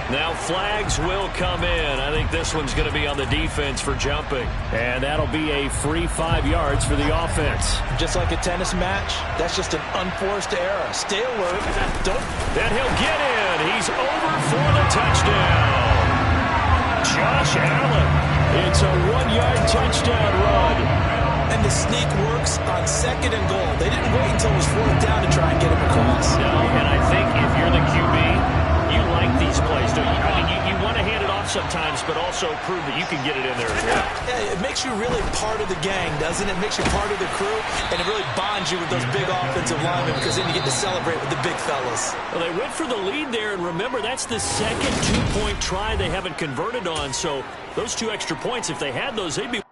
Now flags will come in. I think this one's going to be on the defense for jumping. And that'll be a free 5 yards for the offense. Just like a tennis match, that's just an unforced error. Stay alert. Then he'll get in. He's over for the touchdown. Josh Allen. It's a 1-yard touchdown run. And the sneak works on second and goal. They didn't wait until it was 4th down to try and get him across. No, and I think if you're the QB, you like these plays, don't you? I mean, you want to hand it off sometimes, but also prove that you can get it in there as well. Yeah, it makes you really part of the gang, doesn't it? It makes you part of the crew, and it really bonds you with those big offensive linemen because then you get to celebrate with the big fellas. Well, they went for the lead there, and remember, that's the second 2-point try they haven't converted on, so those 2 extra points, if they had those, they'd be